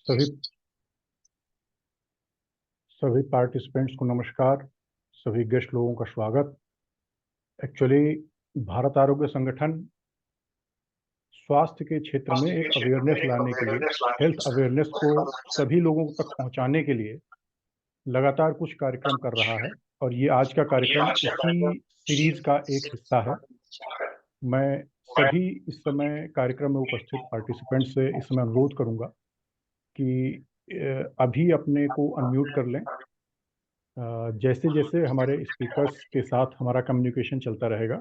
सभी सभी पार्टिसिपेंट्स को नमस्कार। सभी गेस्ट लोगों का स्वागत। एक्चुअली भारत आरोग्य संगठन स्वास्थ्य के क्षेत्र में एक अवेयरनेस लाने के लिए, हेल्थ अवेयरनेस को सभी लोगों तक पहुंचाने के लिए लगातार कुछ कार्यक्रम कर रहा है, और ये आज का कार्यक्रम उसी सीरीज का एक हिस्सा है। मैं सभी इस समय कार्यक्रम में उपस्थित पार्टिसिपेंट से इस समय अनुरोध करूंगा कि अभी अपने को अनम्यूट कर लें। जैसे जैसे हमारे स्पीकर्स के साथ हमारा कम्युनिकेशन चलता रहेगा,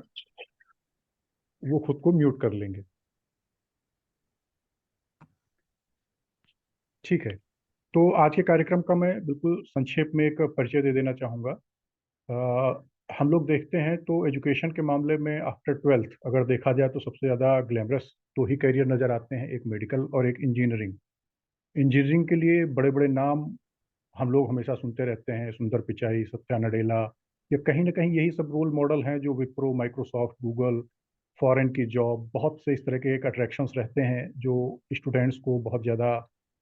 वो खुद को म्यूट कर लेंगे। ठीक है, तो आज के कार्यक्रम का मैं बिल्कुल संक्षेप में एक परिचय दे देना चाहूँगा। हम लोग देखते हैं तो एजुकेशन के मामले में आफ्टर ट्वेल्थ अगर देखा जाए तो सबसे ज़्यादा ग्लैमरस दो ही करियर नज़र आते हैं, एक मेडिकल और एक इंजीनियरिंग। इंजीनियरिंग के लिए बड़े बड़े नाम हम लोग हमेशा सुनते रहते हैं, सुंदर पिचाई, सत्या नडेला, या कहीं ना कहीं यही सब रोल मॉडल हैं जो विप्रो, माइक्रोसॉफ्ट, गूगल, फॉरेन की जॉब, बहुत से इस तरह के एक अट्रैक्शंस रहते हैं जो स्टूडेंट्स को बहुत ज़्यादा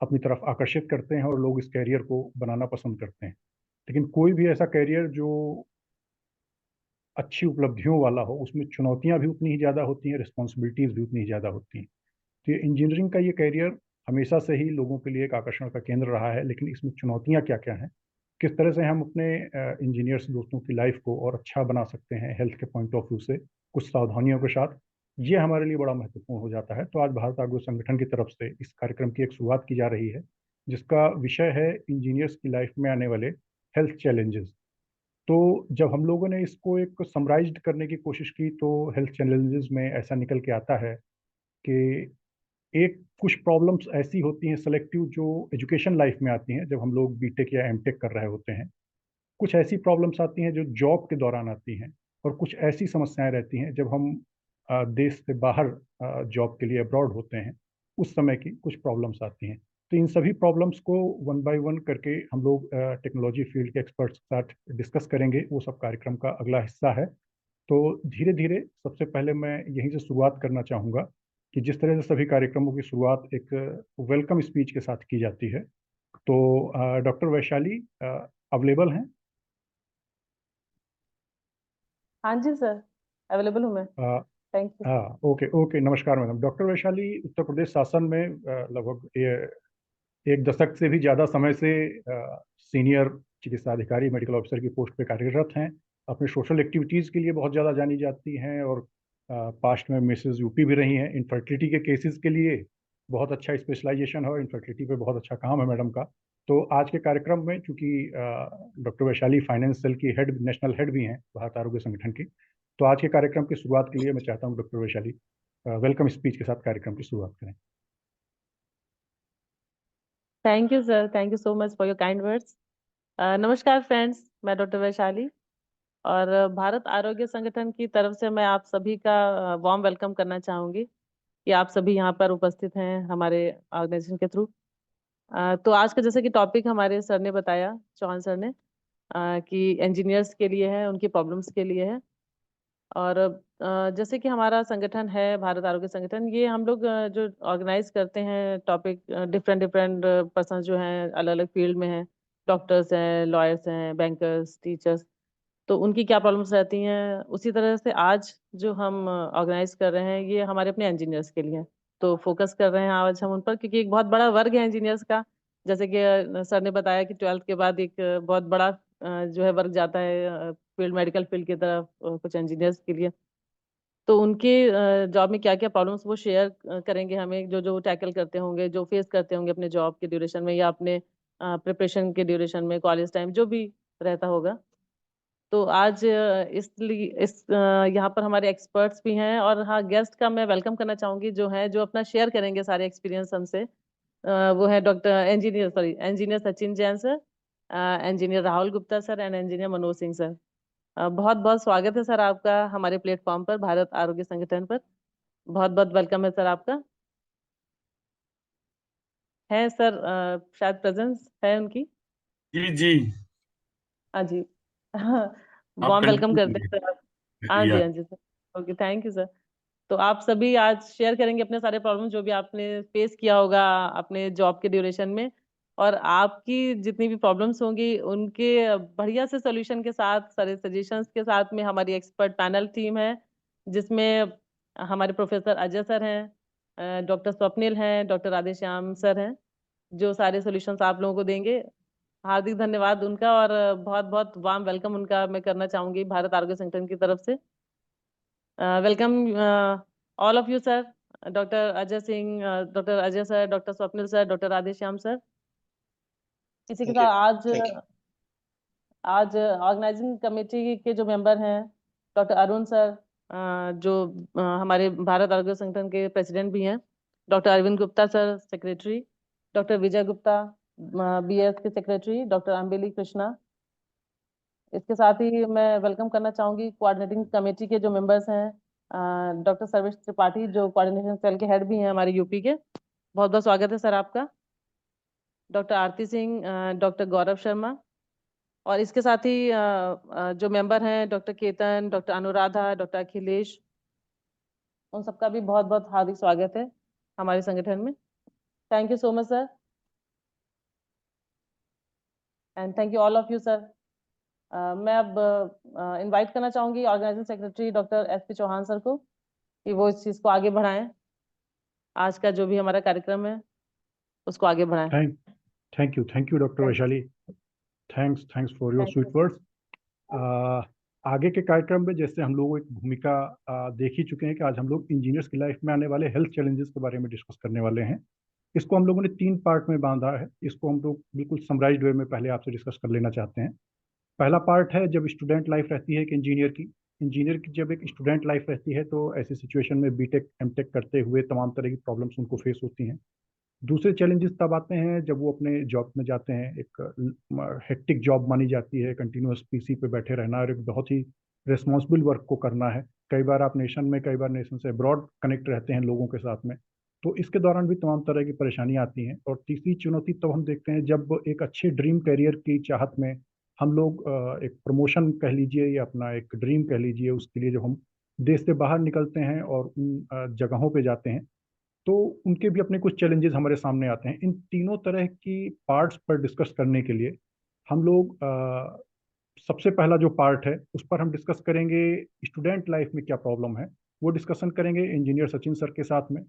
अपनी तरफ आकर्षित करते हैं और लोग इस कैरियर को बनाना पसंद करते हैं। लेकिन कोई भी ऐसा कैरियर जो अच्छी उपलब्धियों वाला हो, उसमें चुनौतियां भी उतनी ही ज़्यादा होती हैं, रिस्पॉन्सिबिलिटीज़ भी उतनी ही ज़्यादा होती हैं। तो ये इंजीनियरिंग का ये कैरियर हमेशा से ही लोगों के लिए एक आकर्षण का केंद्र रहा है, लेकिन इसमें चुनौतियां क्या क्या हैं, किस तरह से हम अपने इंजीनियर्स दोस्तों की लाइफ को और अच्छा बना सकते हैं हेल्थ के पॉइंट ऑफ व्यू से, कुछ सावधानियों के साथ, ये हमारे लिए बड़ा महत्वपूर्ण हो जाता है। तो आज भारत आरोग्य संगठन की तरफ से इस कार्यक्रम की एक शुरुआत की जा रही है, जिसका विषय है इंजीनियर्स की लाइफ में आने वाले हेल्थ चैलेंजेस। तो जब हम लोगों ने इसको एक समराइज्ड करने की कोशिश की तो हेल्थ चैलेंजेस में ऐसा निकल के आता है कि एक कुछ प्रॉब्लम्स ऐसी होती हैं सेलेक्टिव, जो एजुकेशन लाइफ में आती हैं जब हम लोग बीटेक या एमटेक कर रहे होते हैं। कुछ ऐसी प्रॉब्लम्स आती हैं जो जॉब के दौरान आती हैं, और कुछ ऐसी समस्याएं रहती हैं जब हम देश से बाहर जॉब के लिए अब्रॉड होते हैं, उस समय की कुछ प्रॉब्लम्स आती हैं। तो इन सभी प्रॉब्लम्स को वन बाय वन करके हम लोग टेक्नोलॉजी फील्ड के एक्सपर्ट्स के साथ डिस्कस करेंगे, वो सब कार्यक्रम का अगला हिस्सा है। तो धीरे धीरे सबसे पहले मैं यहीं से शुरुआत करना चाहूँगा कि जिस तरह से सभी कार्यक्रमों की शुरुआत एक वेलकम स्पीच के साथ की जाती है। तो डॉक्टर वैशाली अवेलेबल हैं? हाँ जी सर, अवेलेबल हूँ मैं। Thank you. हाँ, ओके ओके, नमस्कार मैडम। डॉक्टर वैशाली उत्तर प्रदेश शासन में लगभग एक दशक से भी ज़्यादा समय से सीनियर चिकित्सा अधिकारी, मेडिकल ऑफिसर की पोस्ट पे कार्यरत हैं। अपने सोशल एक्टिविटीज़ के लिए बहुत ज़्यादा जानी जाती हैं, और पास्ट में मिसेज यूपी भी रही हैं। इनफर्टिलिटी के केसेस के लिए बहुत अच्छा स्पेशलाइजेशन है, और इनफर्टिलिटी पे बहुत अच्छा काम है मैडम का। तो आज के कार्यक्रम में चूंकि डॉक्टर वैशाली फाइनेंस सेल की हेड, नेशनल हेड भी हैं भारत आरोग्य संगठन की, तो आज के कार्यक्रम की शुरुआत के लिए मैं चाहता हूँ डॉक्टर वैशाली वेलकम स्पीच के साथ कार्यक्रम की शुरुआत करें। Thank you sir, thank you so much for your kind words. नमस्कार फ्रेंड्स, मैं डॉक्टर वैशाली, और भारत आरोग्य संगठन की तरफ से मैं आप सभी का वार्म वेलकम करना चाहूँगी कि आप सभी यहाँ पर उपस्थित हैं हमारे ऑर्गेनाइजेशन के थ्रू। तो आज का जैसे कि टॉपिक हमारे सर ने बताया, चौहान सर ने, कि इंजीनियर्स के लिए है, उनकी प्रॉब्लम्स के लिए है। और जैसे कि हमारा संगठन है भारत आरोग्य संगठन, ये हम लोग जो ऑर्गेनाइज करते हैं टॉपिक, डिफरेंट डिफरेंट पर्सन जो हैं अलग अलग फील्ड में हैं, डॉक्टर्स हैं, लॉयर्स हैं, बैंकर्स, टीचर्स, तो उनकी क्या प्रॉब्लम्स रहती हैं, उसी तरह से आज जो हम ऑर्गेनाइज कर रहे हैं ये हमारे अपने इंजीनियर्स के लिए हैं। तो फोकस कर रहे हैं आज हम उन पर, क्योंकि एक बहुत बड़ा वर्ग है इंजीनियर्स का। जैसे कि सर ने बताया कि 12th के बाद एक बहुत बड़ा जो है वर्ग जाता है फील्ड, मेडिकल फील्ड की तरफ, कुछ इंजीनियर्स के लिए। तो उनके जॉब में क्या क्या प्रॉब्लम्स वो शेयर करेंगे हमें, जो जो टैकल करते होंगे, जो फेस करते होंगे अपने जॉब के ड्यूरेशन में या अपने प्रिपरेशन के ड्यूरेशन में, कॉलेज टाइम जो भी रहता होगा। तो आज इसलिए यहाँ पर हमारे एक्सपर्ट्स भी हैं, और हाँ, गेस्ट का मैं वेलकम करना चाहूंगी जो है, जो अपना शेयर करेंगे सारे एक्सपीरियंस हमसे। वो है doctor engineer Sachin Jain sir, engineer Rahul Gupta sir, and engineer Manoj Singh sir. बहुत बहुत स्वागत है सर आपका हमारे प्लेटफॉर्म पर, भारत आरोग्य संगठन पर। बहुत बहुत वेलकम है सर आपका। है सर, शायद प्रेजेंस है उनकी। जी जी, हाँ जी। हाँ, आप वार्म वेलकम कंटिन्यू करते हैं करिए। सर आप। हाँ जी, या हाँ जी sir. Okay, thank you sir. तो आप सभी आज शेयर करेंगे अपने सारे प्रॉब्लम जो भी आपने फेस किया होगा अपने जॉब के ड्यूरेशन में, और आपकी जितनी भी प्रॉब्लम्स होंगी उनके बढ़िया से सॉल्यूशन के साथ, सारे सजेशंस के साथ में हमारी एक्सपर्ट पैनल टीम है, जिसमें हमारे प्रोफेसर अजय सर हैं, डॉक्टर स्वप्निल हैं, डॉक्टर राधेश्याम सर हैं, जो सारे सॉल्यूशंस आप लोगों को देंगे। हार्दिक धन्यवाद उनका, और बहुत-बहुत वार्म वेलकम उनका मैं करना चाहूंगी भारत आरोग्य संगठन की तरफ से। Welcome all of you sir, doctor Ajay Singh, doctor Ajay sir, doctor Swapnil sir, doctor Radheshyam sir. इसी के थैंक यू। साथ आज थैंक यू। आज ऑर्गेनाइजिंग कमेटी के जो मेंबर हैं, डॉक्टर अरुण सर, जो हमारे भारत आरोग्य संगठन के प्रेसिडेंट भी हैं, doctor Arvind Gupta sir secretary, doctor Vijay Gupta BS के सेक्रेटरी, डॉक्टर अम्बेली कृष्णा। इसके साथ ही मैं वेलकम करना चाहूंगी कोऑर्डिनेटिंग कमेटी के जो मेंबर्स हैं, डॉक्टर सर्वेश त्रिपाठी जो कोऑर्डिनेशन सेल के हेड भी हैं हमारे यूपी के। बहुत बहुत स्वागत है सर आपका। डॉक्टर आरती सिंह, डॉक्टर गौरव शर्मा, और इसके साथ ही जो मेंबर हैं doctor Ketan, doctor Anuradha, doctor Akhilesh, उन सबका भी बहुत बहुत हार्दिक स्वागत है हमारे संगठन में। Thank you so much sir, and thank you all of you sir. मैं अब इनवाइट करना चाहूंगी organising secretary doctor SP Chauhan sir को, कि वो इस चीज को आगे बढ़ाएं, आज का जो भी हमारा कार्यक्रम है उसको आगे बढ़ाएं। Thank you doctor Vaishali. Thanks for your thank sweet you. Words. आगे के कार्यक्रम में जैसे हम लोग एक भूमिका देख ही चुके हैं कि आज हम लोग इंजीनियर्स की लाइफ में आने वाले हेल्थ चैलेंजेस के बारे में डिस्कस करने वाले हैं। इसको हम लोगों ने 3 पार्ट में बांधा है। इसको हम लोग बिल्कुल समराइज्ड वे में पहले आपसे डिस्कस कर लेना चाहते हैं। पहला पार्ट है जब स्टूडेंट लाइफ रहती है एक इंजीनियर की जब एक स्टूडेंट लाइफ रहती है तो ऐसी सिचुएशन में बीटेक एमटेक करते हुए तमाम तरह की प्रॉब्लम्स उनको फेस होती हैं। दूसरे चैलेंजेस तब आते हैं जब वो अपने जॉब में जाते हैं। एक हेक्टिक जॉब मानी जाती है, कंटिन्यूअस पीसी पे बैठे रहना और एक बहुत ही रिस्पॉन्सिबल वर्क को करना है। कई बार आप नेशन में, कई बार नेशन से अब्रॉड कनेक्ट रहते हैं लोगों के साथ में, तो इसके दौरान भी तमाम तरह की परेशानियां आती हैं। और तीसरी चुनौती तब हम देखते हैं जब एक अच्छे ड्रीम करियर की चाहत में हम लोग एक प्रमोशन कह लीजिए या अपना एक ड्रीम कह लीजिए, उसके लिए जब हम देश से बाहर निकलते हैं और उन जगहों पे जाते हैं तो उनके भी अपने कुछ चैलेंजेस हमारे सामने आते हैं। इन तीनों तरह की पार्ट्स पर डिस्कस करने के लिए हम लोग सबसे पहला जो पार्ट है उस पर हम डिस्कस करेंगे स्टूडेंट लाइफ में क्या प्रॉब्लम है, वो डिस्कशन करेंगे इंजीनियर सचिन सर के साथ में।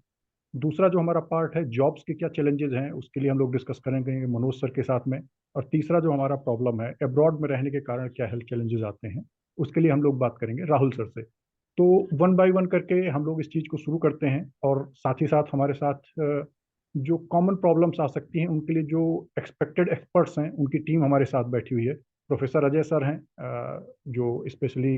दूसरा जो हमारा पार्ट है जॉब्स के क्या चैलेंजेस हैं उसके लिए हम लोग डिस्कस करेंगे मनोज सर के साथ में। और तीसरा जो हमारा प्रॉब्लम है अब्रॉड में रहने के कारण क्या हेल्थ चैलेंजेस आते हैं, उसके लिए हम लोग बात करेंगे राहुल सर से। तो वन बाय वन करके हम लोग इस चीज़ को शुरू करते हैं और साथ ही साथ हमारे साथ जो कॉमन प्रॉब्लम्स आ सकती हैं उनके लिए जो एक्सपेक्टेड एक्सपर्ट्स हैं उनकी टीम हमारे साथ बैठी हुई है। प्रोफेसर अजय सर हैं जो स्पेशली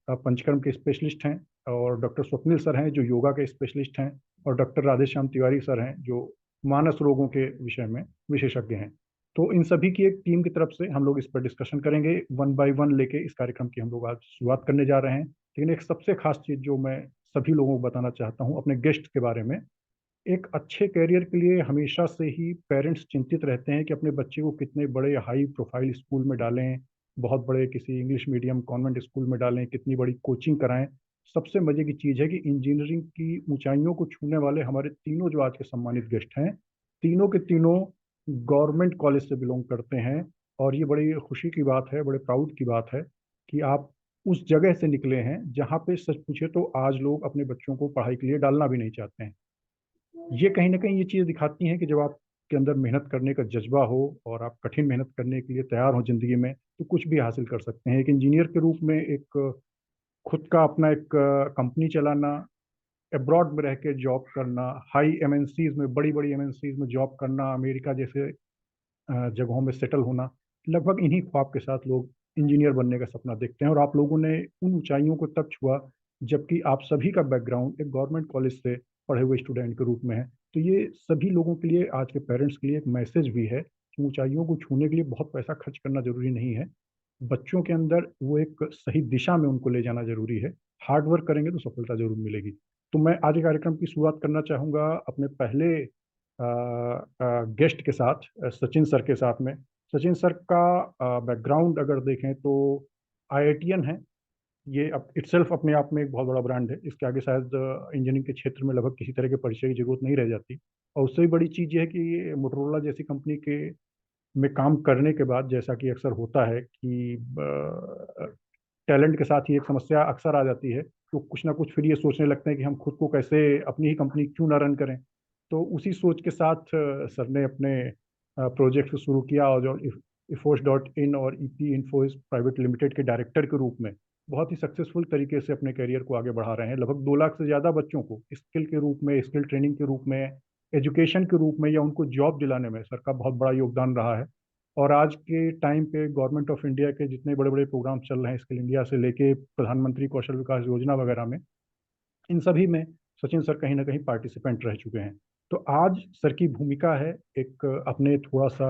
पंचकर्म के स्पेशलिस्ट हैं, और डॉक्टर स्वप्निल सर हैं जो योगा के स्पेशलिस्ट हैं, और डॉक्टर राधेश्याम तिवारी सर हैं जो मानस रोगों के विषय में विशेषज्ञ हैं। तो इन सभी की एक टीम की तरफ से हम लोग इस पर डिस्कशन करेंगे वन बाय वन लेके इस कार्यक्रम की हम लोग आज शुरुआत करने जा रहे हैं। लेकिन एक सबसे खास चीज़ जो मैं सभी लोगों को बताना चाहता हूँ अपने गेस्ट के बारे में, एक अच्छे करियर के लिए हमेशा से ही पेरेंट्स चिंतित रहते हैं कि अपने बच्चे को कितने बड़े हाई प्रोफाइल स्कूल में डालें, बहुत बड़े किसी इंग्लिश मीडियम कॉन्वेंट स्कूल में डालें, कितनी बड़ी कोचिंग कराएं। सबसे मजे की चीज़ है कि इंजीनियरिंग की ऊंचाइयों को छूने वाले हमारे तीनों जो आज के सम्मानित गेस्ट हैं, तीनों के तीनों गवर्नमेंट कॉलेज से बिलोंग करते हैं। और ये बड़ी खुशी की बात है, बड़े प्राउड की बात है कि आप उस जगह से निकले हैं जहाँ पे सच पूछे तो आज लोग अपने बच्चों को पढ़ाई के लिए डालना भी नहीं चाहते हैं। ये कहीं ना कहीं ये चीज़ दिखाती है कि जब आपके अंदर मेहनत करने का जज्बा हो और आप कठिन मेहनत करने के लिए तैयार हो जिंदगी में, तो कुछ भी हासिल कर सकते हैं। एक इंजीनियर के रूप में एक खुद का अपना एक कंपनी चलाना, अब्रॉड में रह के जॉब करना, हाई एमएनसीज में, बड़ी बड़ी एमएनसीज में जॉब करना, अमेरिका जैसे जगहों में सेटल होना, लगभग इन्हीं ख्वाब के साथ लोग इंजीनियर बनने का सपना देखते हैं। और आप लोगों ने उन ऊंचाइयों को तब छुआ जबकि आप सभी का बैकग्राउंड एक गवर्नमेंट कॉलेज से पढ़े हुए स्टूडेंट के रूप में है। तो ये सभी लोगों के लिए, आज के पेरेंट्स के लिए एक मैसेज भी है कि ऊंचाइयों को छूने के लिए बहुत पैसा खर्च करना जरूरी नहीं है। बच्चों के अंदर वो एक सही दिशा में उनको ले जाना जरूरी है। हार्ड वर्क करेंगे तो सफलता जरूर मिलेगी। तो मैं आज के कार्यक्रम की शुरुआत करना चाहूँगा अपने पहले गेस्ट के साथ, सचिन सर के साथ में। सचिन सर का बैकग्राउंड अगर देखें तो आईआईटीएन है, ये इटसेल्फ अपने आप में एक बहुत बड़ा ब्रांड है। इसके आगे शायद इंजीनियरिंग के क्षेत्र में लगभग किसी तरह के परिचय की जरूरत नहीं रह जाती। और उससे भी बड़ी चीज़ ये है कि मोटरोला जैसी कंपनी के में काम करने के बाद, जैसा कि अक्सर होता है कि टैलेंट के साथ ही एक समस्या अक्सर आ जाती है, तो कुछ ना कुछ फिर ये सोचने लगते हैं कि हम खुद को कैसे, अपनी ही कंपनी क्यों ना रन करें। तो उसी सोच के साथ सर ने अपने प्रोजेक्ट को शुरू किया, और जो इफोस डॉट इन और ईपी इन्फोस प्राइवेट लिमिटेड के डायरेक्टर के रूप में बहुत ही सक्सेसफुल तरीके से अपने करियर को आगे बढ़ा रहे हैं। लगभग 2 लाख से ज़्यादा बच्चों को स्किल के रूप में, स्किल ट्रेनिंग के रूप में, एजुकेशन के रूप में, या उनको जॉब दिलाने में सर का बहुत बड़ा योगदान रहा है। और आज के टाइम पे गवर्नमेंट ऑफ इंडिया के जितने बड़े बड़े प्रोग्राम चल रहे हैं, स्किल इंडिया से लेके प्रधानमंत्री कौशल विकास योजना वगैरह में, इन सभी में सचिन सर कहीं ना कहीं पार्टिसिपेंट रह चुके हैं। तो आज सर की भूमिका है एक अपने थोड़ा सा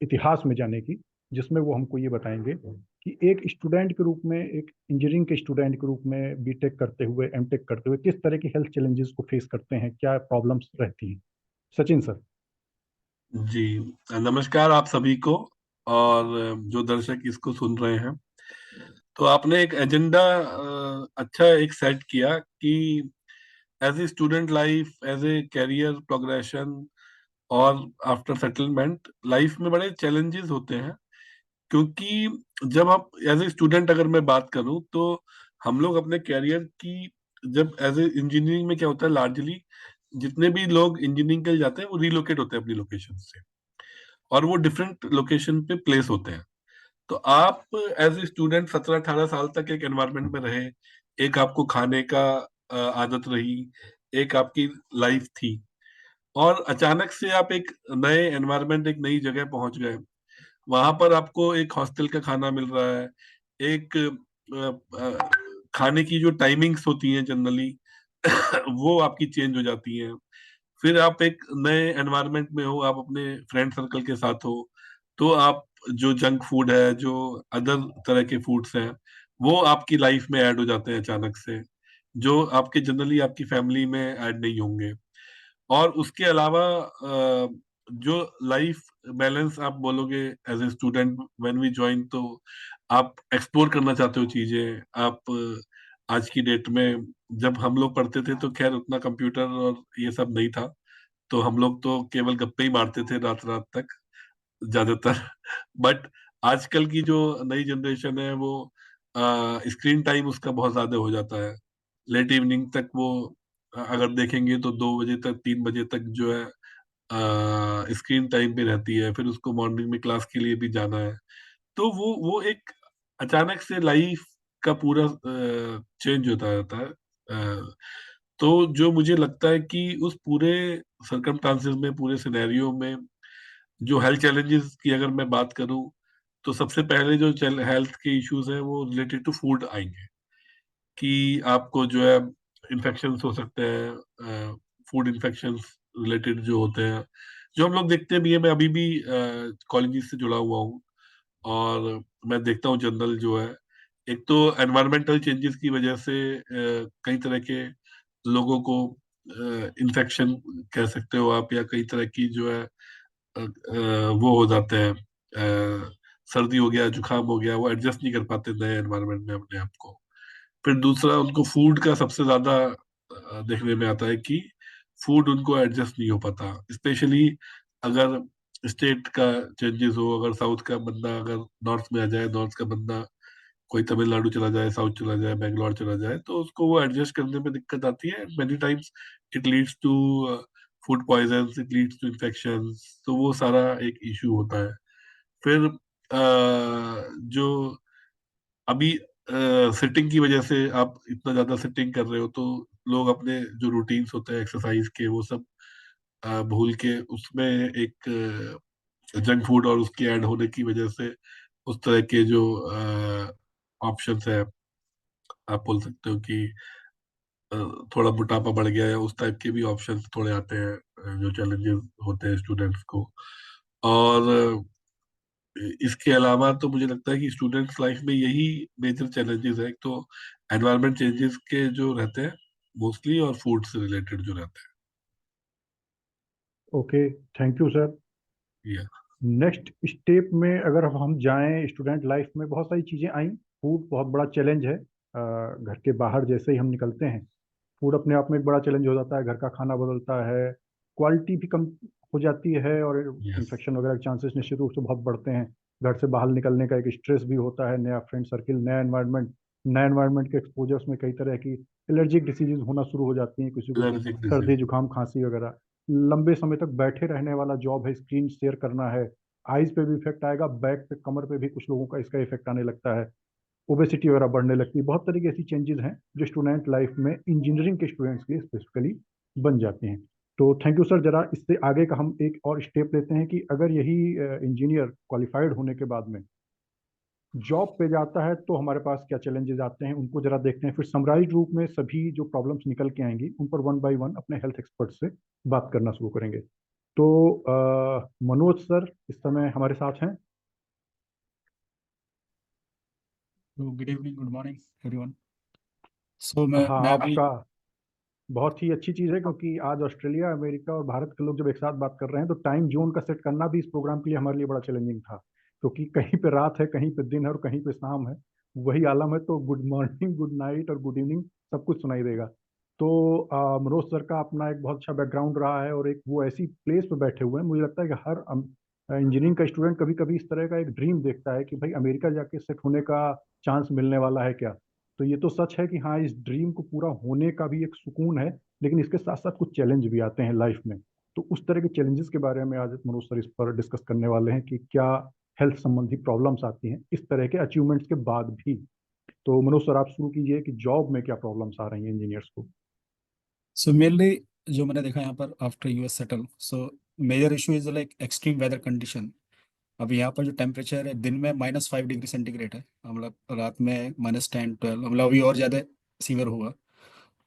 इतिहास में जाने की, जिसमें वो हमको ये बताएंगे कि एक स्टूडेंट के रूप में, एक इंजीनियरिंग के स्टूडेंट के रूप में बीटेक करते हुए, एमटेक करते हुए किस तरह की हेल्थ चैलेंजेस को फेस करते हैं, क्या प्रॉब्लम्स रहती हैं। सचिन सर। जी, नमस्कार आप सभी को, और जो दर्शक इसको सुन रहे हैं। तो आपने एक एजेंडा अच्छा एक सेट किया कि as a student life, as a career progression और आफ्टर सेटलमेंट लाइफ में बड़े चैलेंजेस होते हैं। क्योंकि जब आप एज ए स्टूडेंट, अगर मैं बात करूं, तो हम लोग अपने कैरियर की, जब एज ए इंजीनियरिंग में क्या होता है, लार्जली जितने भी लोग इंजीनियरिंग के लिए जाते हैं वो रिलोकेट होते हैं अपनी लोकेशन से, और वो डिफरेंट लोकेशन पे प्लेस होते हैं। तो आप एज ए स्टूडेंट 17-18 साल तक एक एनवायरनमेंट में रहे, एक आपको खाने का आदत रही, एक आपकी लाइफ थी, और अचानक से आप एक नए एनवायरनमेंट, एक नई जगह पहुंच गए। वहां पर आपको एक हॉस्टल का खाना मिल रहा है, एक खाने की जो टाइमिंग्स होती हैं जनरली वो आपकी चेंज हो जाती हैं। फिर आप एक नए एनवायरनमेंट में हो, आप अपने फ्रेंड सर्कल के साथ हो, तो आप जो जंक फूड है, जो अदर तरह के फूड्स हैं, वो आपकी लाइफ में ऐड हो जाते हैं अचानक से, जो आपके जनरली आपकी फैमिली में ऐड नहीं होंगे। और उसके अलावा जो लाइफ बैलेंस आप बोलोगे as a student when we join, तो आप एक्सप्लोर करना चाहते हो चीजें। आप आज की डेट में, जब हम लोग पढ़ते थे तो खैर उतना कंप्यूटर और ये सब नहीं था, तो हम लोग तो केवल गप्पे ही मारते थे रात रात तक ज्यादातर। बट आजकल की जो नई जनरेशन है, वो स्क्रीन टाइम उसका बहुत ज्यादा हो जाता है। लेट इवनिंग तक वो अगर देखेंगे तो 2 बजे तक, 3 बजे तक जो है स्क्रीन टाइम पे रहती है। फिर उसको मॉर्निंग में क्लास के लिए भी जाना है, तो वो एक अचानक से लाइफ का पूरा चेंज होता रहता है। तो जो मुझे लगता है कि उस पूरे सरकमस्टांसेस में, पूरे सिनेरियो में, जो हेल्थ चैलेंजेस की अगर मैं बात करूं, तो सबसे पहले जो हेल्थ के इश्यूज हैं वो रिलेटेड टू फूड आएंगे। कि आपको जो है इन्फेक्शंस हो सकते हैं, फूड इन्फेक्शंस रिलेटेड जो होते हैं, जो हम लोग देखते भी है। मैं अभी भी कॉलेज से जुड़ा हुआ हूँ, और मैं देखता हूँ जनरल जो है, एक तो एनवायरमेंटल चेंजेस की वजह से कई तरह के लोगों को इन्फेक्शन कह सकते हो आप, या कई तरह की जो है वो हो जाते हैं, सर्दी हो गया, जुकाम हो गया, वो एडजस्ट नहीं कर पाते नए एनवायरनमेंट में अपने आप को। फिर दूसरा, उनको फूड का सबसे ज्यादा देखने में आता है कि फूड उनको एडजस्ट नहीं हो पाता, स्पेशली अगर स्टेट का चेंजेस हो। अगर साउथ का बंदा अगर नॉर्थ में आ जाए, नॉर्थ का बंदा कोई तमिलनाडु चला जाए, साउथ चला जाए, बेंगलोर चला जाए, तो उसको वो एडजस्ट करने में दिक्कत आती है। Many times it leads to food poison, it leads to infection. तो वो सारा एक इशू होता है। फिर जो अभी सिटिंग की वजह से, आप इतना ज्यादा सिटिंग कर रहे हो, तो लोग अपने जो रूटीन्स होते हैं एक्सरसाइज के, वो सब भूल के उसमें एक जंक फूड और उसके ऐड होने की वजह से उस तरह के जो ऑप्शंस है, आप बोल सकते हो कि अ, थोड़ा मोटापा बढ़ गया है, उस टाइप के भी ऑप्शंस थोड़े आते हैं, जो चैलेंजेस होते हैं स्टूडेंट्स को। और इसके अलावा तो मुझे लगता है कि स्टूडेंट्स लाइफ में यही मेजर चैलेंजेस है। एक तो एनवायरनमेंट चेंजेस के जो रहते हैं मोस्टली, और फूड से रिलेटेड जो रहते ओके, थैंक यू सर। हैं। या नेक्स्ट स्टेप में अगर अब हम जाएं, स्टूडेंट लाइफ में बहुत सारी चीज़ें आई, फूड बहुत बड़ा चैलेंज है। घर के बाहर जैसे ही हम निकलते हैं, फूड अपने आप में एक बड़ा चैलेंज हो जाता है, घर का खाना बदलता है, क्वालिटी भी कम हो जाती है और यस, इन्फेक्शन वगैरह के चांसेस निश्चित रूप से बहुत बढ़ते हैं। घर से बाहर निकलने का एक स्ट्रेस भी होता है, नया फ्रेंड सर्किल, नया एनवायरनमेंट के एक्सपोजर्स में कई तरह की एलर्जिक डिसीजेज होना शुरू हो जाती हैं, किसी को एलर्जिक सर्दी डिसीज। जुकाम खांसी वगैरह। लंबे समय तक बैठे रहने वाला जॉब है, स्क्रीन शेयर करना है, आईज पे भी इफेक्ट आएगा, बैक पे कमर पे भी कुछ लोगों का इसका इफेक्ट आने लगता है, ओबेसिटी वगैरह बढ़ने लगती है। बहुत तरह की ऐसी चेंजेस हैं जो स्टूडेंट लाइफ में इंजीनियरिंग के स्टूडेंट्स के लिए स्पेसिफिकली बन जाती हैं। तो थैंक यू सर। जरा इससे आगे का हम एक और स्टेप लेते हैं कि अगर यही इंजीनियर क्वालिफाइड होने के बाद में जॉब पे जाता है तो हमारे पास क्या चैलेंजेस आते हैं, उनको जरा देखते हैं, फिर समराइज रूप में सभी जो प्रॉब्लम्स निकल के आएंगी उन पर वन बाय वन अपने हेल्थ एक्सपर्ट से बात करना शुरू करेंगे। तो मनोज सर इस समय हमारे साथ हैं। तो good evening, good morning everyone. So मैं हाँ, मैं अभी आपका बहुत ही अच्छी चीज़ है, क्योंकि आज ऑस्ट्रेलिया, अमेरिका और भारत के लोग जब एक साथ बात कर रहे हैं तो टाइम जोन का सेट करना भी इस प्रोग्राम के लिए हमारे लिए बड़ा चैलेंजिंग था, क्योंकि कहीं पे रात है, कहीं पे दिन है और कहीं पे शाम है, वही आलम है। तो गुड मॉर्निंग, गुड नाइट और गुड इवनिंग सब कुछ सुनाई देगा। तो मनोज सर का अपना एक बहुत अच्छा बैकग्राउंड रहा है और एक वो ऐसी प्लेस पे बैठे हुए हैं, मुझे लगता है कि हर इंजीनियरिंग का स्टूडेंट कभी कभी इस तरह का एक ड्रीम देखता है कि भाई अमेरिका जाके सेट होने का चांस मिलने वाला है क्या। तो ये तो सच है कि हाँ, इस ड्रीम को पूरा होने का भी एक सुकून है, लेकिन इसके साथ साथ कुछ चैलेंज भी आते हैं लाइफ में। तो उस तरह के चैलेंजेस के बारे में आज मनोज सर इस पर डिस्कस करने वाले हैं कि क्या हेल्थ संबंधी प्रॉब्लम्स आती हैं इस तरह के अचीवमेंट्स के बाद भी। तो मनोज सर आप शुरू कीजिए कि जॉब में क्या प्रॉब्लम्स आ रही हैं इंजीनियर्स को। सो मेनली जो मैंने देखा यहाँ पर after US settle, so major issue is like extreme weather condition. अभी यहाँ पर जो टेम्परेचर है दिन में -5 डिग्री सेंटीग्रेड है, मतलब रात में -10 12, मतलब अभी और ज़्यादा सीवियर हुआ।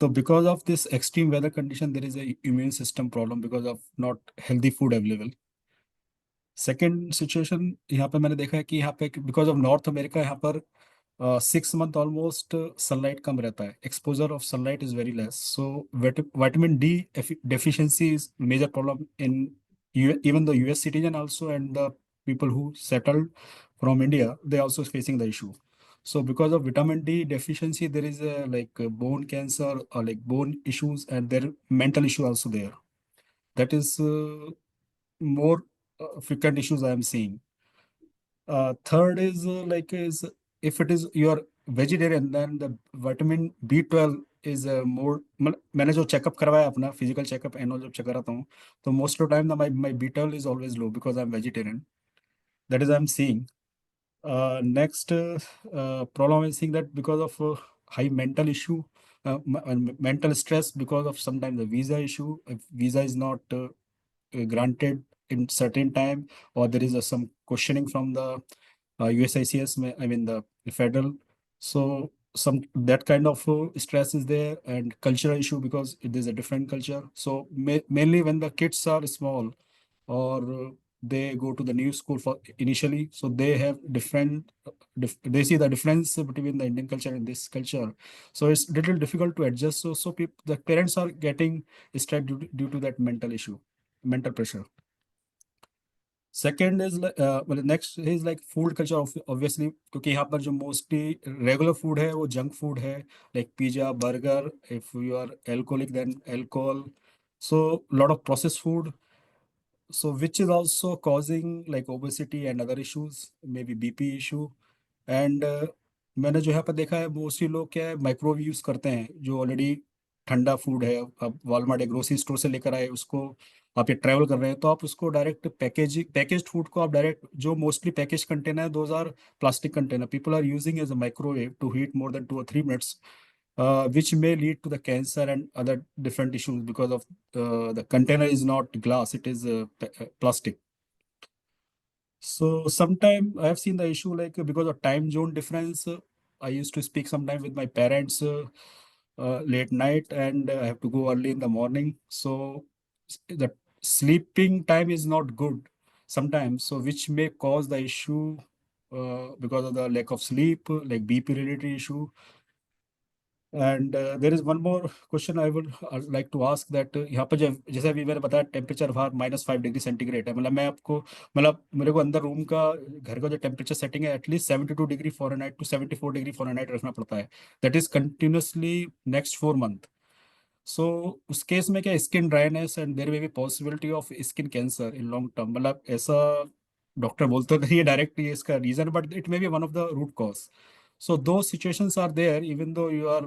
तो because of this extreme weather condition there is immune system problem because of not healthy food available. Second situation यहाँ पे मैंने देखा है कि यहाँ पे बिकॉज ऑफ नॉर्थ अमेरिका, यहाँ पर 6 मंथ ऑलमोस्ट सनलाइट कम रहता है, exposure of sunlight is very less, so vitamin D deficiency is major problem in even the US citizen also, and the people who settled from India, they also facing the issue. So because of vitamin D deficiency, there is a bone cancer or like bone issues, and there mental issue also there. That is more frequent issues I am seeing. Third is is if it is you are vegetarian, then the vitamin B12 is more. मैंने जो checkup करवाया अपना physical checkup and जब check कराता हूँ, तो most of time my B12 is always low because I'm vegetarian. That is I'm seeing. Next problem is seeing that because of high mental issue, mental stress because of sometimes the visa issue. If visa is not granted in certain time, or there is some questioning from the USICS, I mean the federal. So some that kind of stress is there, and cultural issue because it is a different culture. So mainly when the kids are small, or they go to the new school for initially, so they have different they see the difference between the Indian culture and this culture, so it's little difficult to adjust. So people, the parents are getting stressed due to that mental issue, mental pressure. Second is मतलब next is like food culture obviously, क्योंकि यहाँ पर जो mostly regular food है वो junk food है, like pizza burger, if you are alcoholic then alcohol, so lot of process food, so which is also causing like obesity and other issues, maybe BP issue. And मैंने जो यहाँ पर देखा है mostly लोग क्या है माइक्रोवेव यूज करते हैं, जो ऑलरेडी ठंडा फूड है, आप वॉलमार्ट या ग्रोसरी स्टोर से लेकर आए उसको, आप ये ट्रैवल कर रहे हैं तो आप उसको डायरेक्ट पैकेज्ड फूड को आप डायरेक्ट, जो मोस्टली पैकेज कंटेनर है, those are plastic container, people are using as a microwave to heat more than 2 or 3 minutes, which may lead to the cancer and other different issues because of the container is not glass, it is plastic. So sometime I have seen the issue like because of time zone difference. I used to speak sometime with my parents late night, and I have to go early in the morning. So the sleeping time is not good sometimes, so which may cause the issue because of the lack of sleep, like BP related issue. And there is one more question I would like to ask that यहाँ पर जैसे अभी मैंने बताया temperature बाहर -5 degree centigrade है, मतलब मैं आपको मतलब मेरे को अंदर रूम का घर का जो टेम्परेचर सेटिंग है at least 72 degree Fahrenheit to 74 degree Fahrenheit रखना पड़ता है, that is continuously next 4 month. So उस केस में क्या skin dryness and there may be possibility of skin cancer in long term, मतलब ऐसा डॉक्टर बोलते नहीं है डायरेक्टली इसका reason, but it may be one of the root cause. So those situations are there, even though you are